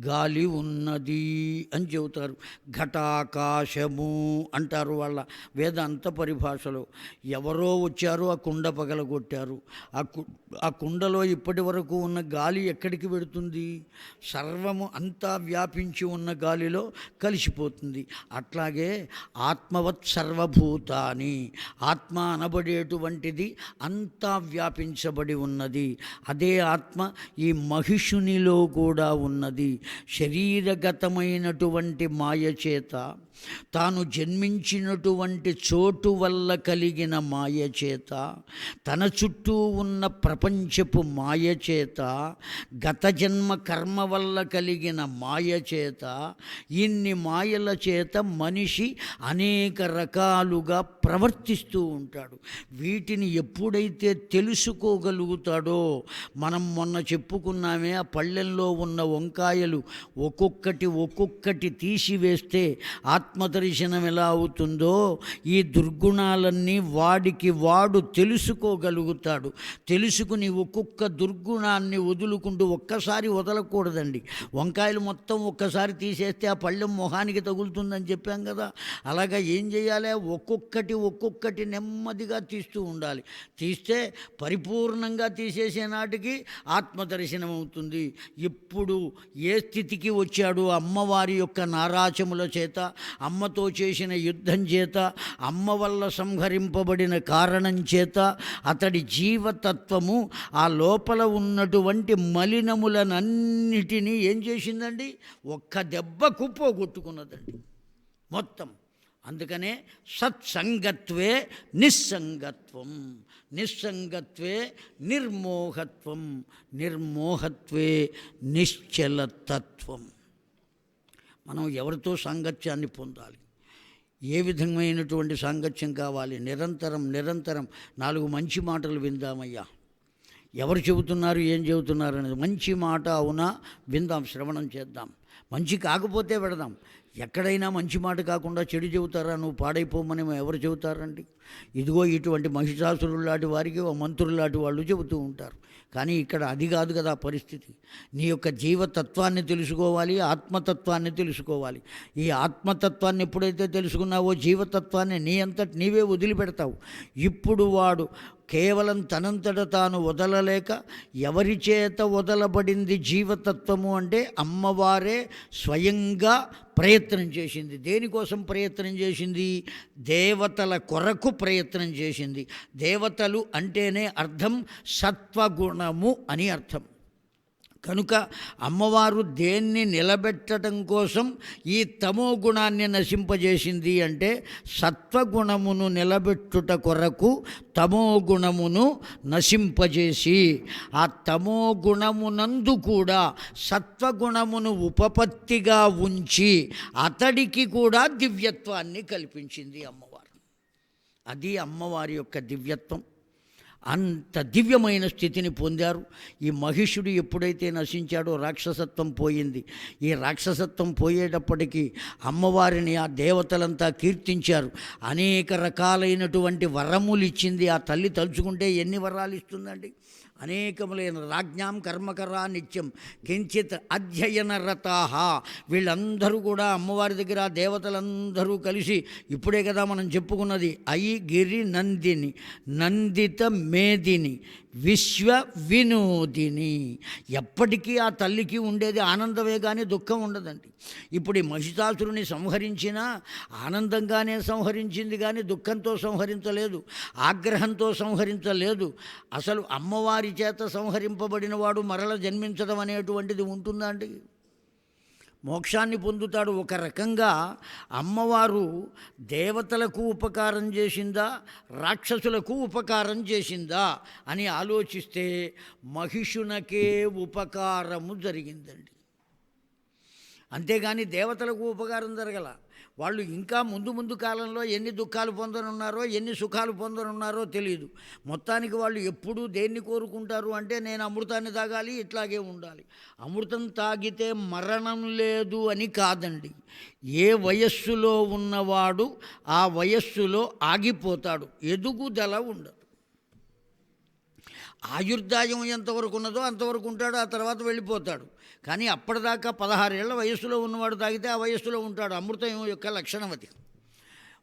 గాలి ఉన్నది అని చెబుతారు. ఘటాకాశము అంటారు వాళ్ళ వేదాంత పరిభాషలో. ఎవరో వచ్చారు, ఆ కుండ పగలగొట్టారు. ఆ కుండలో ఇప్పటి వరకు ఉన్న గాలి ఎక్కడికి పెడుతుంది? సర్వము అంతా వ్యాపించి ఉన్న గాలిలో కలిసిపోతుంది. అట్లాగే ఆత్మవత్ సర్వభూతాని, ఆత్మ అనబడేటువంటిది అంతా వ్యాపించబడి ఉన్నది. అదే ఆత్మ ఈ మహిషునిలో కూడా ఉన్నది. శరీరగతమైనటువంటి మాయ చేత, తాను జన్మించినటువంటి చోటు వల్ల కలిగిన మాయ చేత, తన చుట్టూ ఉన్న ప్రపంచపు మాయ చేత, గత జన్మ కర్మ వల్ల కలిగిన మాయ చేత, ఇన్ని మాయల చేత మనిషి అనేక రకాలుగా ప్రవర్తిస్తూ ఉంటాడు. వీటిని ఎప్పుడైతే తెలుసుకోగలుగుతాడో, మనం మొన్న చెప్పుకున్నామే, ఆ పళ్ళెల్లో ఉన్న వంకాయలు ఒక్కొక్కటి తీసివేస్తే ఆత్మదర్శనం ఎలా అవుతుందో, ఈ దుర్గుణాలన్నీ వాడికి వాడు తెలుసుకోగలుగుతాడు. తెలుసుకుని ఒక్కొక్క దుర్గుణాన్ని వదులుకుంటూ, ఒక్కసారి వదలకూడదండి. వంకాయలు మొత్తం ఒక్కసారి తీసేస్తే ఆ పళ్ళెం మొహానికి తగులుతుందని చెప్పాం కదా. అలాగా ఏం చేయాలి? ఒక్కొక్కటి నెమ్మదిగా తీస్తూ ఉండాలి. తీస్తే పరిపూర్ణంగా తీసేసే నాటికి ఆత్మదర్శనం అవుతుంది. ఇప్పుడు ఏ స్థితికి వచ్చాడు? అమ్మవారి యొక్క నారాచముల చేత, అమ్మతో చేసిన యుద్ధం చేత, అమ్మ వల్ల సంహరింపబడిన కారణం చేత అతడి జీవతత్వము ఆ లోపల ఉన్నటువంటి మలినములనన్నిటినీ ఏం చేసిందండి? ఒక్క దెబ్బకు పోగొట్టుకున్నదండి మొత్తం. అందుకనే సత్సంగత్వే నిస్సంగత్వం, నిస్సంగత్వే నిర్మోహత్వం, నిర్మోహత్వే నిశ్చలతత్వం. మనం ఎవరితో సాంగత్యాన్ని పొందాలి? ఏ విధమైనటువంటి సాంగత్యం కావాలి? నిరంతరం 4 మంచి మాటలు విందామయ్యా. ఎవరు చెబుతున్నారు, ఏం చెబుతున్నారు అనేది. మంచి మాట అవునా విందాం, శ్రవణం చేద్దాం. మంచి కాకపోతే పెడదాం. ఎక్కడైనా మంచి మాట కాకుండా చెడు చెబుతారా? నువ్వు పాడైపోమని ఎవరు చెబుతారండి? ఇదిగో ఇటువంటి మహిషాసురులు లాంటి వారికి మంత్రులు లాంటి వాళ్ళు చెబుతూ ఉంటారు. కానీ ఇక్కడ అది కాదు కదా పరిస్థితి. నీ యొక్క జీవతత్వాన్ని తెలుసుకోవాలి, ఆత్మతత్వాన్ని తెలుసుకోవాలి. ఈ ఆత్మతత్వాన్ని ఎప్పుడైతే తెలుసుకున్నావో జీవతత్వాన్ని నీ అంతటి నీవే వదిలిపెడతావు. ఇప్పుడు వాడు కేవలం తనంతట తాను వదలలేక, ఎవరి చేత వదలబడింది జీవతత్వము అంటే అమ్మవారే స్వయంగా ప్రయత్నం చేసింది. దేనికోసం ప్రయత్నం చేసింది? దేవతల కొరకు ప్రయత్నం చేసింది. దేవతలు అంటేనే అర్థం సత్వగుణము అని అర్థం. కనుక అమ్మవారు దేన్ని నిలబెట్టడం కోసం ఈ తమో గుణాన్ని నశింపజేసింది అంటే సత్వగుణమును నిలబెట్టుట కొరకు తమో గుణమును నశింపజేసి, ఆ తమో గుణమునందు కూడా సత్వగుణమును ఉపపత్తిగా ఉంచి అతడికి కూడా దివ్యత్వాన్ని కల్పించింది అమ్మవారు. అది అమ్మవారి యొక్క దివ్యత్వం. అంత దివ్యమైన స్థితిని పొందారు. ఈ మహిషుడు ఎప్పుడైతే నశించాడో రాక్షసత్వం పోయింది. ఈ రాక్షసత్వం పోయేటప్పటికీ అమ్మవారిని ఆ దేవతలంతా కీర్తించారు. అనేక రకాలైనటువంటి వరములు ఇచ్చింది ఆ తల్లి. తలుచుకుంటే ఎన్ని వరాలు ఇస్తుందండి! అనేకములైన రాజ్ఞాం కర్మకరా నిత్యం కించిత్ అధ్యయనరతాహ. వీళ్ళందరూ కూడా అమ్మవారి దగ్గర దేవతలందరూ కలిసి ఇప్పుడే కదా మనం చెప్పుకున్నది, అయి గిరి నందిని నందిత మేదిని విశ్వ వినోదిని. ఎప్పటికీ ఆ తల్లికి ఉండేది ఆనందమే కానీ దుఃఖం ఉండదండి. ఇప్పుడు ఈ మహిషాసురుని సంహరించినా ఆనందంగానే సంహరించింది కానీ దుఃఖంతో సంహరించలేదు, ఆగ్రహంతో సంహరించలేదు. అసలు అమ్మవారి చేత సంహరింపబడిన వాడు మరల జన్మించడం అనేటువంటిది ఉంటుందా అండి? మోక్షాన్ని పొందుతాడు. ఒక రకంగా అమ్మవారు దేవతలకు ఉపకారం చేసిందా, రాక్షసులకు ఉపకారం చేసిందా అని ఆలోచిస్తే మహిషునకే ఉపకారము జరిగిందండి. అంతేగాని దేవతలకు ఉపకారం జరగల. వాళ్ళు ఇంకా ముందు కాలంలో ఎన్ని దుఃఖాలు పొందనున్నారో ఎన్ని సుఖాలు పొందనున్నారో తెలియదు. మొత్తానికి వాళ్ళు ఎప్పుడూ దేన్ని కోరుకుంటారు అంటే, నేను అమృతాన్ని తాగాలి, ఇట్లాగే ఉండాలి. అమృతం తాగితే మరణం లేదు అని కాదండి. ఏ వయస్సులో ఉన్నవాడు ఆ వయస్సులో ఆగిపోతాడు, ఎదుగుదల ఉండదు. ఆయుర్దాయం ఎంతవరకు ఉన్నదో అంతవరకు ఉంటాడు, ఆ తర్వాత వెళ్ళిపోతాడు. కానీ అప్పటిదాకా 16 ఏళ్ల వయస్సులో ఉన్నవాడు తాగితే ఆ వయస్సులో ఉంటాడు. అమృతం యొక్క లక్షణం అది.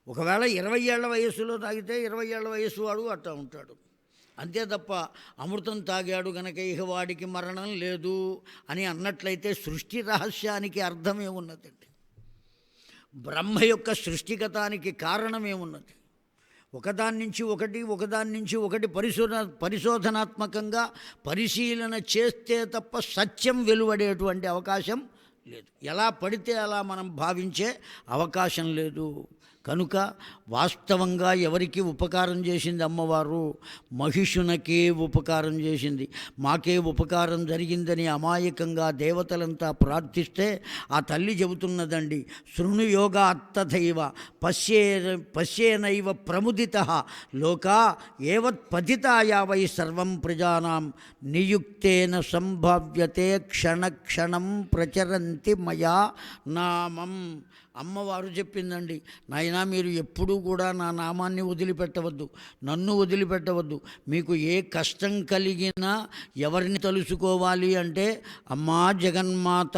ఒకవేళ 20 ఏళ్ల వయస్సులో తాగితే 20 ఏళ్ల వయస్సు వాడు అట్టా ఉంటాడు. అంతే తప్ప అమృతం తాగాడు గనక ఇక వాడికి మరణం లేదు అని అన్నట్లయితే సృష్టి రహస్యానికి అర్థమేమున్నదండి? బ్రహ్మ యొక్క సృష్టిగతానికి కారణమేమున్నది? ఒకదాని నుంచి ఒకటి పరిశోధనాత్మకంగా పరిశీలన చేస్తే తప్ప సత్యం వెలువడేటువంటి అవకాశం లేదు. ఎలా పడితే అలా మనం భావించే అవకాశం లేదు. కనుక వాస్తవంగా ఎవరికి ఉపకారం చేసింది అమ్మవారు? మహిషునకే ఉపకారం చేసింది. మాకే ఉపకారం జరిగిందని అమాయకంగా దేవతలంతా ప్రార్థిస్తే ఆ తల్లి చెబుతున్నదండి, శృణుయోగ అత్తథైవ పశ్యేనైవ ప్రముదితః లోకా ఏవత్పతితాయా వై సర్వం ప్రజానాం నియుక్తేన సంభావ్యతే క్షణక్షణం ప్రచరంతి మయా నామం. అమ్మవారు చెప్పిందండి, నాయనా మీరు ఎప్పుడూ కూడా నా నామాన్ని వదిలిపెట్టవద్దు, నన్ను వదిలిపెట్టవద్దు. మీకు ఏ కష్టం కలిగినా ఎవరిని తలుచుకోవాలి అంటే అమ్మా జగన్మాత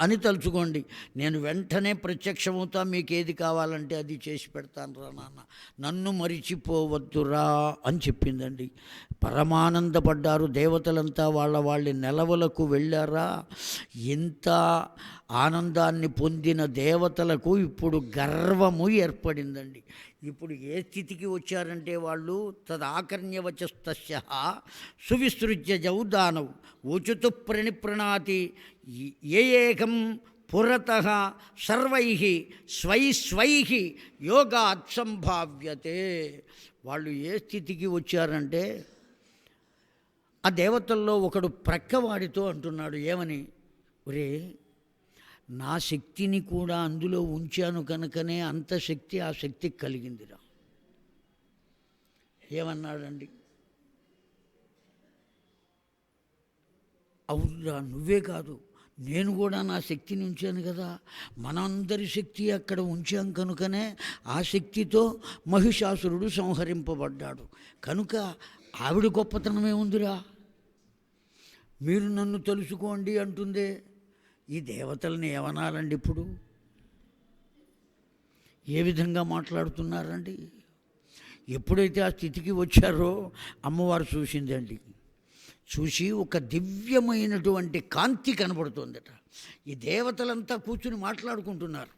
అని తలుచుకోండి, నేను వెంటనే ప్రత్యక్షమవుతా, మీకు ఏది కావాలంటే అది చేసి పెడతాను రా నాన్న, నన్ను మరిచిపోవద్దురా అని చెప్పిందండి. పరమానందపడ్డారు దేవతలంతా. వాళ్ళ నెలవులకు వెళ్ళారా. ఎంత ఆనందాన్ని పొందిన దేవతలకు ఇప్పుడు గర్వము ఏర్పడిందండి. ఇప్పుడు ఏ స్థితికి వచ్చారంటే వాళ్ళు తదాకర్ణ్యవచస్తస్య సువిసృజ్య జౌదానవు ఉచుతు ప్రణిప్రణాతి ఏకం పురతః సర్వైః స్వైః యోగాత్ సంభావ్యతే. వాళ్ళు ఏ స్థితికి వచ్చారంటే ఆ దేవతల్లో ఒకడు ప్రక్కవాడితో అంటున్నాడు, ఏమని? ఒరే, నా శక్తిని కూడా అందులో ఉంచాను కనుకనే అంత శక్తి ఆ శక్తికి కలిగిందిరా. ఏమన్నాడండి? అవునురా, నువ్వే కాదు నేను కూడా నా శక్తిని ఉంచాను కదా, మనందరి శక్తి అక్కడ ఉంచాం కనుకనే ఆ శక్తితో మహిషాసురుడు సంహరింపబడ్డాడు. కనుక ఆవిడ గొప్పతనమే ఉందిరా. మీరు నన్ను తెలుసుకోండి అంటుందే. ఈ దేవతల్ని ఏమనాలండి? ఇప్పుడు ఏ విధంగా మాట్లాడుతున్నారండి? ఎప్పుడైతే ఆ స్థితికి వచ్చారో అమ్మవారు చూసిందండి. చూసి ఒక దివ్యమైనటువంటి కాంతి కనబడుతోందట. ఈ దేవతలంతా కూర్చుని మాట్లాడుకుంటున్నారు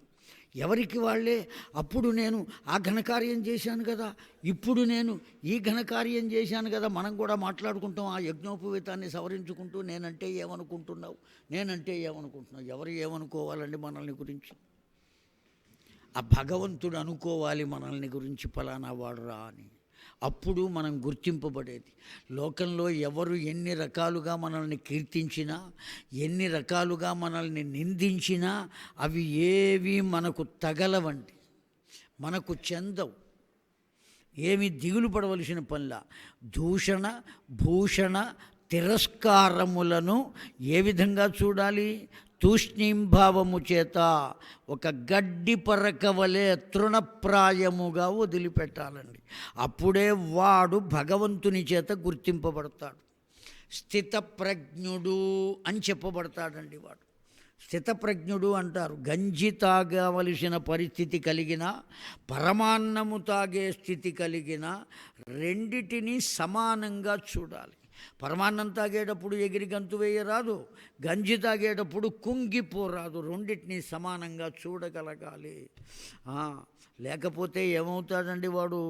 ఎవరికి వాళ్ళే. అప్పుడు నేను ఆ ఘనకార్యం చేశాను కదా, ఇప్పుడు నేను ఈ ఘనకార్యం చేశాను కదా. మనం కూడా మాట్లాడుకుంటాం ఆ యజ్ఞోపవీతాన్ని సవరించుకుంటూ, నేనంటే ఏమనుకుంటున్నావు, నేనంటే ఏమనుకుంటున్నావు. ఎవరు ఏమనుకోవాలండి మనల్ని గురించి? ఆ భగవంతుడు అనుకోవాలి మనల్ని గురించి, ఫలానా వాడురా అని. అప్పుడు మనం గుర్తింపబడేది. లోకంలో ఎవరు ఎన్ని రకాలుగా మనల్ని కీర్తించినా, ఎన్ని రకాలుగా మనల్ని నిందించినా అవి ఏవి మనకు తగలవండి, మనకు చెందవు. ఏమి దిగులు పడవలసిన పనిలా. దూషణ భూషణ తిరస్కారములను ఏ విధంగా చూడాలి? తూష్ణీంభావము చేత ఒక గడ్డి పరక వలె తృణప్రాయముగా వదిలిపెట్టాలండి. అప్పుడే వాడు భగవంతుని చేత గుర్తింపబడతాడు. స్థితప్రజ్ఞుడు అని చెప్పబడతాడండి వాడు. స్థితప్రజ్ఞుడు అంటారు. గంజి తాగవలసిన పరిస్థితి కలిగిన, పరమాన్నము తాగే స్థితి కలిగిన రెండిటినీ సమానంగా చూడాలి. పరమాన్నం తాగేటప్పుడు ఎగిరి గంతు వేయరాదు, గంజి తాగేటప్పుడు కుంగిపోరాదు. రెండింటినీ సమానంగా చూడగలగాలి. లేకపోతే ఏమవుతాడండి వాడు?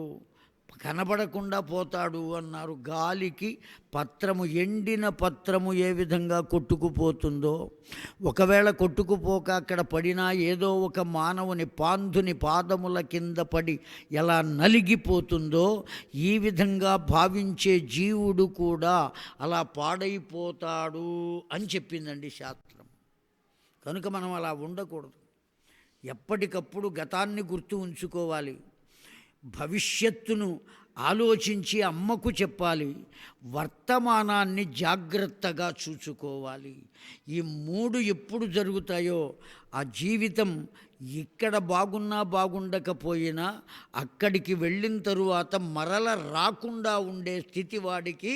కనబడకుండా పోతాడు అన్నారు. గాలికి పత్రము, ఎండిన పత్రము ఏ విధంగా కొట్టుకుపోతుందో, ఒకవేళ కొట్టుకుపోక అక్కడ పడినా ఏదో ఒక మానవుని పాంధుని పాదముల కింద పడి ఎలా నలిగిపోతుందో, ఈ విధంగా భావించే జీవుడు కూడా అలా పాడైపోతాడు అని చెప్పిందండి శాస్త్రం. కనుక మనం అలా ఉండకూడదు. ఎప్పటికప్పుడు గతాన్ని గుర్తు ఉంచుకోవాలి. భవిష్యత్తును ఆలోచించి అమ్మకు చెప్పాలి. వర్తమానాన్ని జాగ్రత్తగా చూసుకోవాలి. ఈ మూడు ఎప్పుడు జరుగుతాయో ఆ జీవితం ఇక్కడ బాగున్నా బాగుండకపోయినా అక్కడికి వెళ్ళిన తరువాత మరల రాకుండా ఉండే స్థితి వాడికి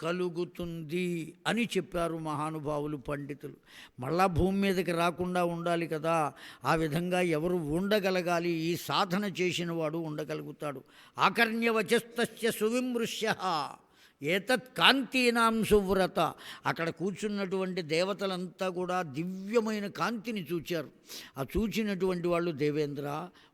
కలుగుతుంది అని చెప్పారు మహానుభావులు, పండితులు. మళ్ళా భూమి మీదకి రాకుండా ఉండాలి కదా. ఆ విధంగా ఎవరు ఉండగలగాలి? ఈ సాధన చేసిన వాడు ఉండగలుగుతాడు. ఆకర్ణ్యవచస్తస్య సువిమృశ్యః ఏతత్ కాంతీనాం సువ్రత. అక్కడ కూర్చున్నటువంటి దేవతలంతా కూడా దివ్యమైన కాంతిని చూచారు. ఆ చూచినటువంటి వాళ్ళు, దేవేంద్ర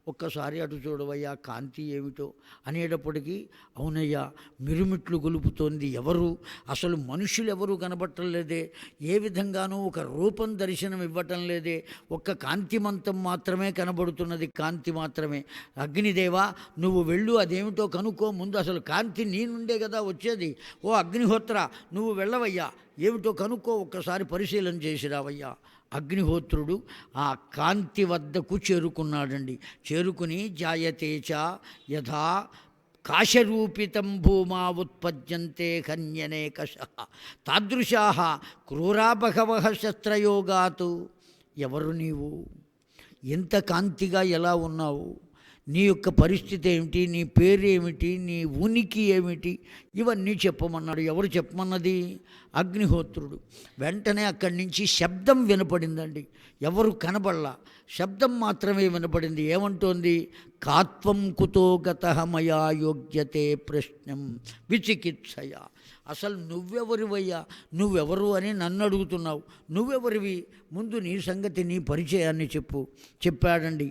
ఒక్కసారి అటు చూడవయ్యా, కాంతి ఏమిటో అనేటప్పటికీ, అవునయ్యా మిరుమిట్లు గొలుపుతోంది. ఎవరు? అసలు మనుషులు ఎవరు కనబట్టం లేదే, ఏ విధంగానూ ఒక రూపం దర్శనం ఇవ్వటం లేదే, ఒక్క కాంతిమంతం మాత్రమే కనబడుతున్నది, కాంతి మాత్రమే. అగ్నిదేవా నువ్వు వెళ్ళు, అదేమిటో కనుక్కో ముందు. అసలు కాంతి నీ నుండే కదా వచ్చేది. ఓ అగ్నిహోత్ర నువ్వు వెళ్ళవయ్యా, ఏమిటో కనుక్కో, ఒక్కసారి పరిశీలన చేసి రావయ్యా. అగ్నిహోత్రుడు ఆ కాంతి వద్దకు చేరుకున్నాడండి. చేరుకుని జాయతేచ యథా కాశరూపితం భూమా ఉత్పద్యంతే హన్యనేకషః తాదృశాః క్రూరా బహవః శస్త్రయోగాత్. ఎవరు నీవు? ఎంత కాంతిగా ఎలా ఉన్నావు? నీ యొక్క పరిస్థితి ఏమిటి? నీ పేరు ఏమిటి? నీ ఉనికి ఏమిటి? ఇవన్నీ చెప్పమన్నాడు. ఎవరు చెప్పమన్నది? అగ్నిహోత్రుడు. వెంటనే అక్కడి నుంచి శబ్దం వినపడిందండి. ఎవరు కనబడలా, శబ్దం మాత్రమే వినపడింది. ఏమంటోంది? కాత్వం కుతో గతః మయా యోగ్యతే ప్రశ్నం విచికిత్సయ. అసలు నువ్వెవరివయ్యా, నువ్వెవరు అని నన్ను అడుగుతున్నావు. నువ్వెవరివి? ముందు నీ సంగతి, నీ పరిచయాన్ని చెప్పు. చెప్పాడండి.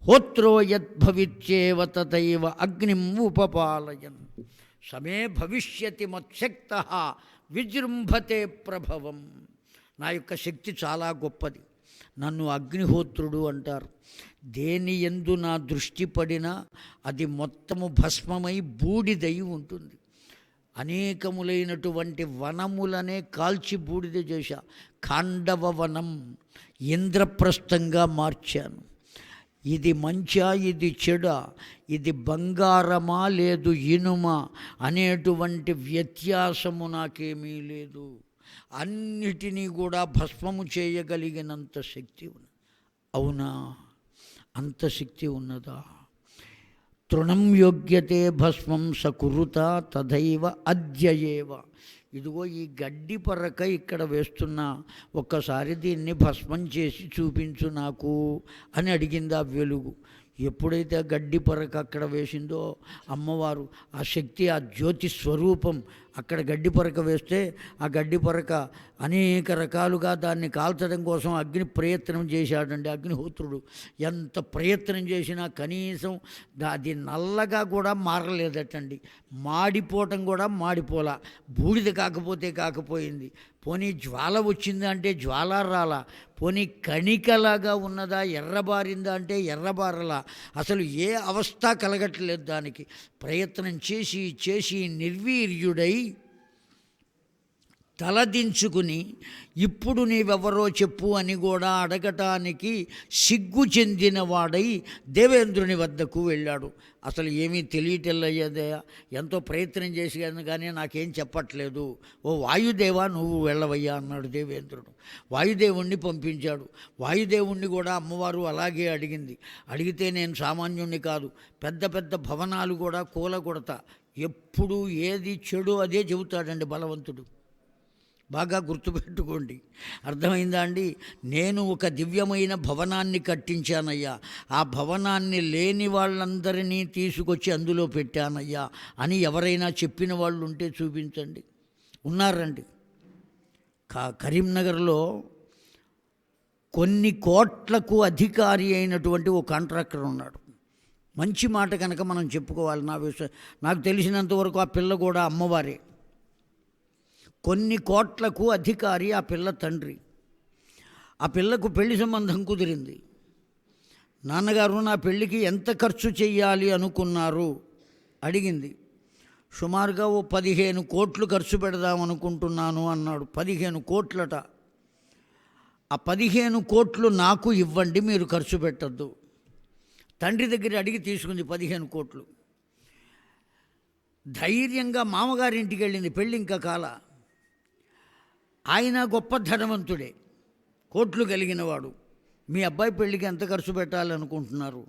హోత్రో యద్భవిత్యేవ తథైవ అగ్నిం ఉపపాలయన్ సమే భవిష్యతి మత్శక్తః విజృంభతే ప్రభవం. నా యొక్క శక్తి చాలా గొప్పది. నన్ను అగ్నిహోత్రుడు అంటారు. దేని యందు నా దృష్టి పడినా అది మొత్తము భస్మమై బూడిదై ఉంటుంది. అనేకములైనటువంటి వనములనే కాల్చి బూడిద చేశా. ఖాండవ వనం ఇంద్రప్రస్థంగా మార్చాను. ఇది మంచా, ఇది చెడా, ఇది బంగారమా లేదు ఇనుమా అనేటువంటి వ్యత్యాసము నాకేమీ లేదు. అన్నిటినీ కూడా భస్మము చేయగలిగినంత శక్తి ఉన్నది. అవునా? అంత శక్తి ఉన్నదా? తృణం యోగ్యతే భస్మం సకురుత తథైవ అద్యయేవ. ఇదిగో ఈ గడ్డి పరక ఇక్కడ వేస్తున్నా, ఒక్కసారి దీన్ని భస్మం చేసి చూపించు నాకు అని అడిగింది ఆ వెలుగు. ఎప్పుడైతే ఆ గడ్డి పరక అక్కడ వేసిందో అమ్మవారు, ఆ శక్తి, ఆ జ్యోతి స్వరూపం అక్కడ గడ్డి పరక వేస్తే ఆ గడ్డి పరక అనేక రకాలుగా దాన్ని కాల్చడం కోసం అగ్ని ప్రయత్నం చేశాడండి అగ్నిహోత్రుడు. ఎంత ప్రయత్నం చేసినా కనీసం అది నల్లగా కూడా మారలేదటండి. మాడిపోవటం కూడా మాడిపోలా. బూడిద కాకపోతే కాకపోయింది. పోనీ జ్వాల వచ్చిందా అంటే జ్వాల రాలా. పోనీ కణికలాగా ఉన్నదా, ఎర్రబారిందా అంటే ఎర్రబారలా. అసలు ఏ అవస్థ కలగట్లేదు దానికి. ప్రయత్నం చేసి చేసి నిర్వీర్యుడై తలదించుకుని ఇప్పుడు నీవెవరో చెప్పు అని కూడా అడగటానికి సిగ్గు చెందినవాడై దేవేంద్రుని వద్దకు వెళ్ళాడు. అసలు ఏమీ తెలియటల్లయ్యదయా, ఎంతో ప్రయత్నం చేశాను కానీ నాకేం చెప్పట్లేదు. ఓ వాయుదేవా నువ్వు వెళ్ళవయ్యా అన్నాడు దేవేంద్రుడు. వాయుదేవుణ్ణి పంపించాడు. వాయుదేవుణ్ణి కూడా అమ్మవారు అలాగే అడిగింది. అడిగితే నేను సామాన్యుణ్ణి కాదు, పెద్ద పెద్ద భవనాలు కూడా కూలగొడతా, ఎప్పుడు ఏది చెడు అదే చెబుతాడండి బలవంతుడు. బాగా గుర్తుపెట్టుకోండి, అర్థమైందా అండి? నేను ఒక దివ్యమైన భవనాన్ని కట్టించానయ్యా, ఆ భవనాన్ని లేని వాళ్ళందరినీ తీసుకొచ్చి అందులో పెట్టానయ్యా అని ఎవరైనా చెప్పిన వాళ్ళు ఉంటే చూపించండి. ఉన్నారండి. కరీంనగర్లో కొన్ని కోట్లకు అధికారి అయినటువంటి ఓ కాంట్రాక్టర్ ఉన్నాడు. మంచి మాట కనుక మనం చెప్పుకోవాలి. నాకు తెలిసినంతవరకు ఆ పిల్ల కూడా అమ్మవారే. కొన్ని కోట్లకు అధికారి ఆ పిల్ల తండ్రి. ఆ పిల్లకు పెళ్లి సంబంధం కుదిరింది. నాన్నగారు నా పెళ్ళికి ఎంత ఖర్చు చెయ్యాలి అనుకున్నారు అడిగింది. సుమారుగా ఓ 15 కోట్లు ఖర్చు పెడదామనుకుంటున్నాను అన్నాడు. 15 కోట్లట. ఆ 15 కోట్లు నాకు ఇవ్వండి, మీరు ఖర్చు పెట్టద్దు. తండ్రి దగ్గర అడిగి తీసుకుంది 15 కోట్లు. ధైర్యంగా మామగారింటికి వెళ్ళింది. పెళ్ళి ఇంకా కాల. ఆయన గొప్ప ధనవంతుడే, కోట్లు కలిగినవాడు. మీ అబ్బాయి పెళ్ళికి ఎంత ఖర్చు పెట్టాలనుకుంటున్నారు?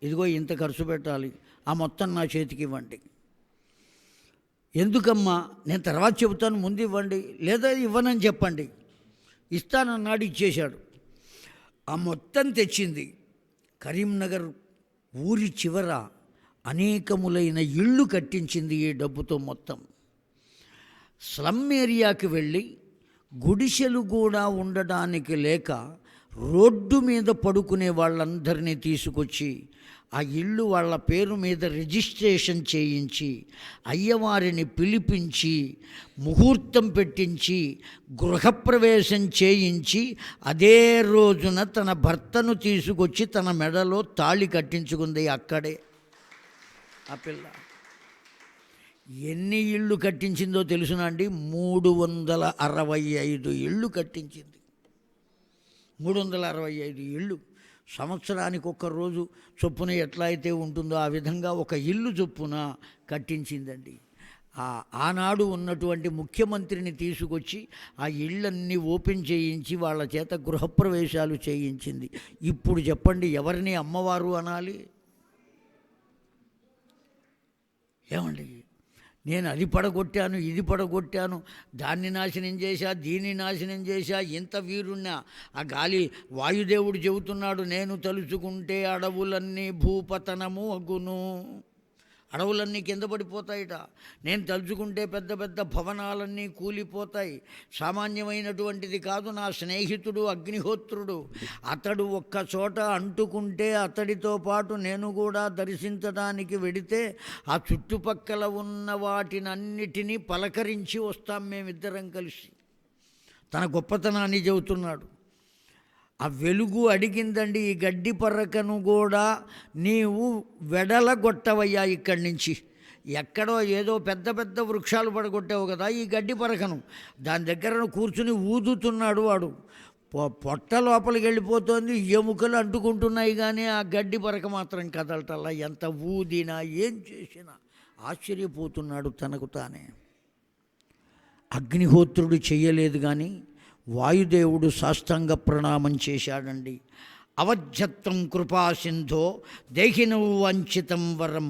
ఇదిగో ఇంత ఖర్చు పెట్టాలి, ఆ మొత్తం నా చేతికి ఇవ్వండి. ఎందుకమ్మా? నేను తర్వాత చెబుతాను, ముందు ఇవ్వండి. లేదా ఇవ్వనని చెప్పండి. ఇస్తానన్నాడు, ఇచ్చేశాడు. ఆ మొత్తం తెచ్చింది. కరీంనగర్ ఊరి చివర అనేకములైన ఇళ్ళు కట్టించింది ఈ డబ్బుతో. మొత్తం స్లమ్ ఏరియాకి వెళ్ళి గుడిసెలు కూడా ఉండడానికి లేక రోడ్డు మీద పడుకునే వాళ్ళందరినీ తీసుకొచ్చి ఆ ఇళ్ళు వాళ్ళ పేరు మీద రిజిస్ట్రేషన్ చేయించి, అయ్యవారిని పిలిపించి, ముహూర్తం పెట్టించి, గృహప్రవేశం చేయించి, అదే రోజున తన భర్తను తీసుకొచ్చి తన మెడలో తాళి కట్టించుకుంది అక్కడే ఆ పిల్ల. ఎన్ని ఇళ్ళు కట్టించిందో తెలుసునా అండి? 365 ఇళ్ళు కట్టించింది. 365 ఇళ్ళు. సంవత్సరానికి ఒక్క రోజు చొప్పున ఎట్లా అయితే ఉంటుందో ఆ విధంగా ఒక ఇల్లు చొప్పున కట్టించిందండి. ఆనాడు ఉన్నటువంటి ముఖ్యమంత్రిని తీసుకొచ్చి ఆ ఇళ్ళన్నీ ఓపెన్ చేయించి వాళ్ళ చేత గృహప్రవేశాలు చేయించింది. ఇప్పుడు చెప్పండి, ఎవరిని అమ్మవారు అనాలి? ఏమండి, నేను అది పడగొట్టాను, ఇది పడగొట్టాను, దాన్ని నాశనం చేశా, దీన్ని నాశనం చేశా, ఇంత వీరుణ్ణా? ఆ గాలి వాయుదేవుడు చెబుతున్నాడు, నేను తలుచుకుంటే అడవులన్నీ భూపతనము అగును. అడవులన్నీ కింద పడిపోతాయిట. నేను తలుచుకుంటే పెద్ద పెద్ద భవనాలన్నీ కూలిపోతాయి. సామాన్యమైనటువంటిది కాదు. నా స్నేహితుడు అగ్నిహోత్రుడు, అతడు ఒక్క చోట అంటుకుంటే అతడితో పాటు నేను కూడా దర్శించడానికి వెడితే ఆ చుట్టుపక్కల ఉన్న వాటినన్నిటినీ పలకరించి వస్తాం మేమిద్దరం కలిసి. తన గొప్పతనాన్ని చెబుతున్నాడు. ఆ వెలుగు అడిగిందండి, ఈ గడ్డి పర్రకను కూడా నీవు వెడలగొట్టవయ్యా ఇక్కడి నుంచి. ఎక్కడో ఏదో పెద్ద పెద్ద వృక్షాలు పడగొట్టావు కదా, ఈ గడ్డి పరకను దాని దగ్గర కూర్చుని ఊదుతున్నాడు వాడు. పొట్ట లోపలికి వెళ్ళిపోతుంది, ఎముకలు అంటుకుంటున్నాయి, కానీ ఆ గడ్డి పరక మాత్రం కదలటల్లా. ఎంత ఊదినా ఏం చేసినా ఆశ్చర్యపోతున్నాడు తనకు తానే. అగ్నిహోత్రుడు చెయ్యలేదు, కానీ వాయుదేవుడు సాష్టాంగ ప్రణామం చేశాడండి. అవధ్యత్వం కృపాసింధో దేహినవు వంచితం వరం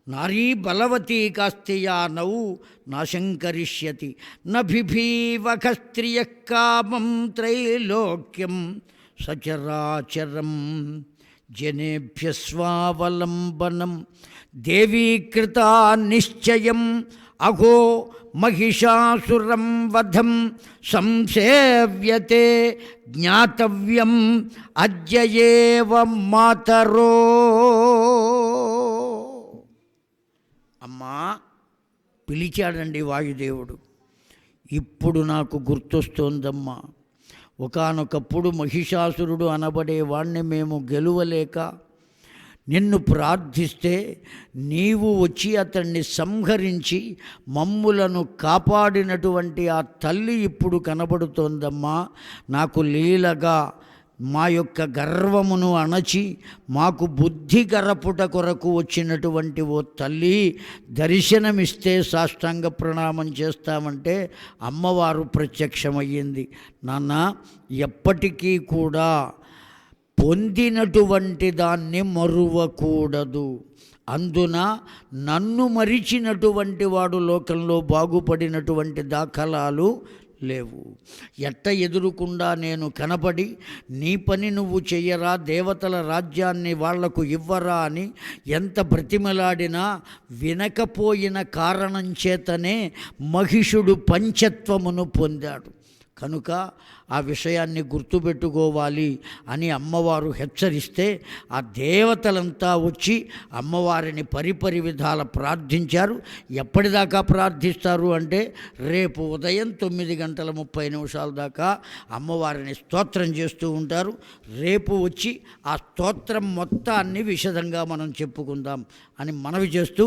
నారీ బలవతీ కాస్తియా నౌ నాశంకరిష్యతి నభిభీవక స్త్రియ కామం త్రైలోక్యం సచరాచరం జనేభ్య స్వావలంబనం దేవీకృతా నిశ్చయం అఘో మహిషాసురం వధం సంసేవ్యతే జ్ఞాతవ్యం అద్యయేవ మాతరో. అమ్మా పిలిచాడండి వాయుదేవుడు. ఇప్పుడు నాకు గుర్తొస్తోందమ్మా, ఒకానొకప్పుడు మహిషాసురుడు అనబడే వాణ్ణి మేము గెలువలేక నిన్ను ప్రార్థిస్తే నీవు వచ్చి అతన్ని సంహరించి మమ్ములను కాపాడినటువంటి ఆ తల్లి ఇప్పుడు కనబడుతోందమ్మా. నాకు లీలగా మా యొక్క గర్వమును అణచి మాకు బుద్ధి గరపుట కొరకు వచ్చినటువంటి ఓ తల్లి, దర్శనమిస్తే సాష్టాంగ ప్రణామం చేస్తామంటే అమ్మవారు ప్రత్యక్షమయ్యింది. నాన్న, ఎప్పటికీ కూడా పొందినటువంటి దాన్ని మరువకూడదు. అందున నన్ను మరిచినటువంటి వాడు లోకంలో బాగుపడినటువంటి దాఖలాలు లేవు. ఎట్ట ఎదురుకుండా నేను కనపడి నీ పని నువ్వు చెయ్యరా, దేవతల రాజ్యాన్ని వాళ్లకు ఇవ్వరా అని ఎంత బ్రతిమలాడినా వినకపోయిన కారణం చేతనే మహిషుడు పంచత్వమును పొందాడు. కనుక ఆ విషయాన్ని గుర్తుపెట్టుకోవాలి అని అమ్మవారు హెచ్చరిస్తే ఆ దేవతలంతా వచ్చి అమ్మవారిని పరిపరి విధాల ప్రార్థించారు. ఎప్పటిదాకా ప్రార్థిస్తారు అంటే రేపు ఉదయం 9:30 దాకా అమ్మవారిని స్తోత్రం చేస్తూ ఉంటారు. రేపు వచ్చి ఆ స్తోత్రం మొత్తాన్ని విశదంగా మనం చెప్పుకుందాం అని మనవి చేస్తూ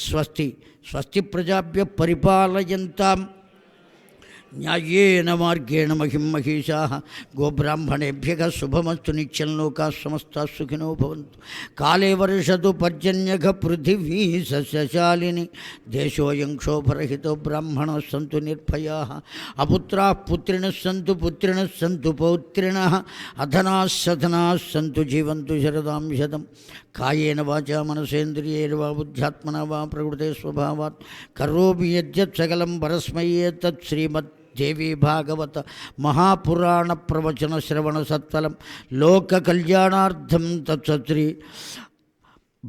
స్వస్తి స్వస్తి ప్రజాభ్య పరిపాలయంతాం న్యాయేన మార్గేణ మహిం మహిషాః గోబ్రాహ్మణేభ్యః శుభమస్తు నిత్యం లోకాః సమస్తాః సుఖినో భవంతు. కాలే వర్షతు పర్జన్యః పృథివీ సస్యశాలిని దేశోऽयं క్షోభరహితో బ్రాహ్మణాः సంతు నిర్భయాः అపుత్రాः పుత్రిణः సంతు పుత్రిణः సంతు పౌత్రిణः అధనాः సధనాः సంతు జీవంతు శరదాం శతం. కాయేన వాచా మనసేంద్రియైర్వా వా బుద్ధ్యాత్మనా వా ప్రకృతే స్వభావాత్ కరోమి యద్యత్ సకలం పరస్మై తత్ శ్రీమద్ దేవీ భాగవత మహాపురాణ ప్రవచన శ్రవణ సత్ఫలం లోక కళ్యాణార్థం తత్సత్రి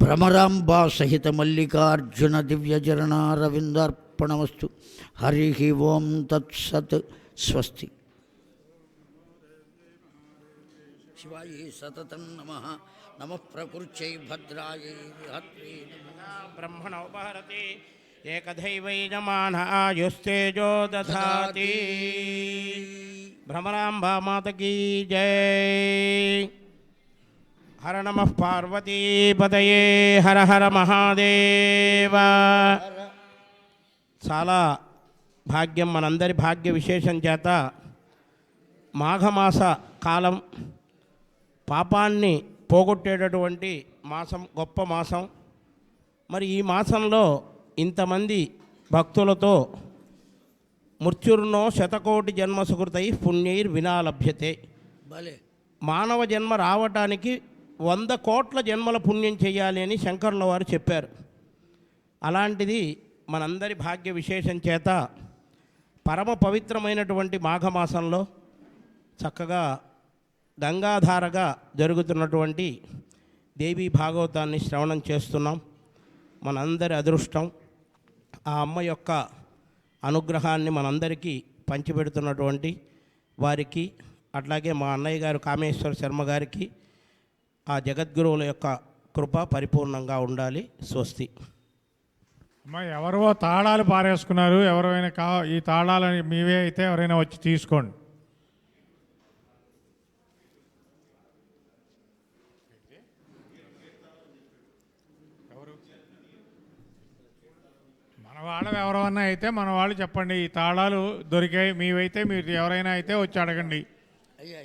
భ్రమరాంబా సహిత మల్లికార్జున దివ్యచరణారవిందార్పణమస్తు. హరి ఓం తత్సత్. స్వస్తి. శివాయే సతతం నమః. నమః ప్రకృత్యై భద్రాయై విహత్రే బ్రహ్మణోపహరతి ఏకదైవైనమాన ఆయుస్తేజో దధాతి. భ్రమరాంబా మాతకీ జై. హర నమః పార్వతీపతయే హర హర మహాదేవ. చాలా భాగ్యం, మనందరి భాగ్య విశేషం చేత మాఘమాస కాలం పాపాన్ని పోగొట్టేటటువంటి మాసం, గొప్ప మాసం. మరి ఈ మాసంలో ఇంతమంది భక్తులతో మృత్యుర్నో శతకోటి జన్మ సుకృతై పుణ్యైర్ వినా లభ్యతే. మానవ జన్మ రావటానికి 100 కోట్ల జన్మల పుణ్యం చేయాలి అని శంకరుల వారు చెప్పారు. అలాంటిది మనందరి భాగ్య విశేషం చేత పరమ పవిత్రమైనటువంటి మాఘమాసంలో చక్కగా గంగాధారగా జరుగుతున్నటువంటి దేవీ భాగవతాన్ని శ్రవణం చేస్తున్నాం. మనందరి అదృష్టం ఆ అమ్మ యొక్క అనుగ్రహాన్ని మనందరికీ పంచిపెడుతున్నటువంటి వారికి, అట్లాగే మా అన్నయ్య గారు కామేశ్వర శర్మ గారికి ఆ జగద్గురువుల యొక్క కృప పరిపూర్ణంగా ఉండాలి. స్వస్తి. అమ్మా, ఎవరో తాళాలు పారేసుకున్నారు. ఎవరైనా ఈ తాళాలు మీవే అయితే ఎవరైనా వచ్చి తీసుకోండి. మన వాళ్ళు ఎవరైనా అయితే మన వాళ్ళు చెప్పండి, ఈ తాళాలు దొరికాయి మీవైతే మీరు ఎవరైనా అయితే వచ్చి అడగండి. అయ్యా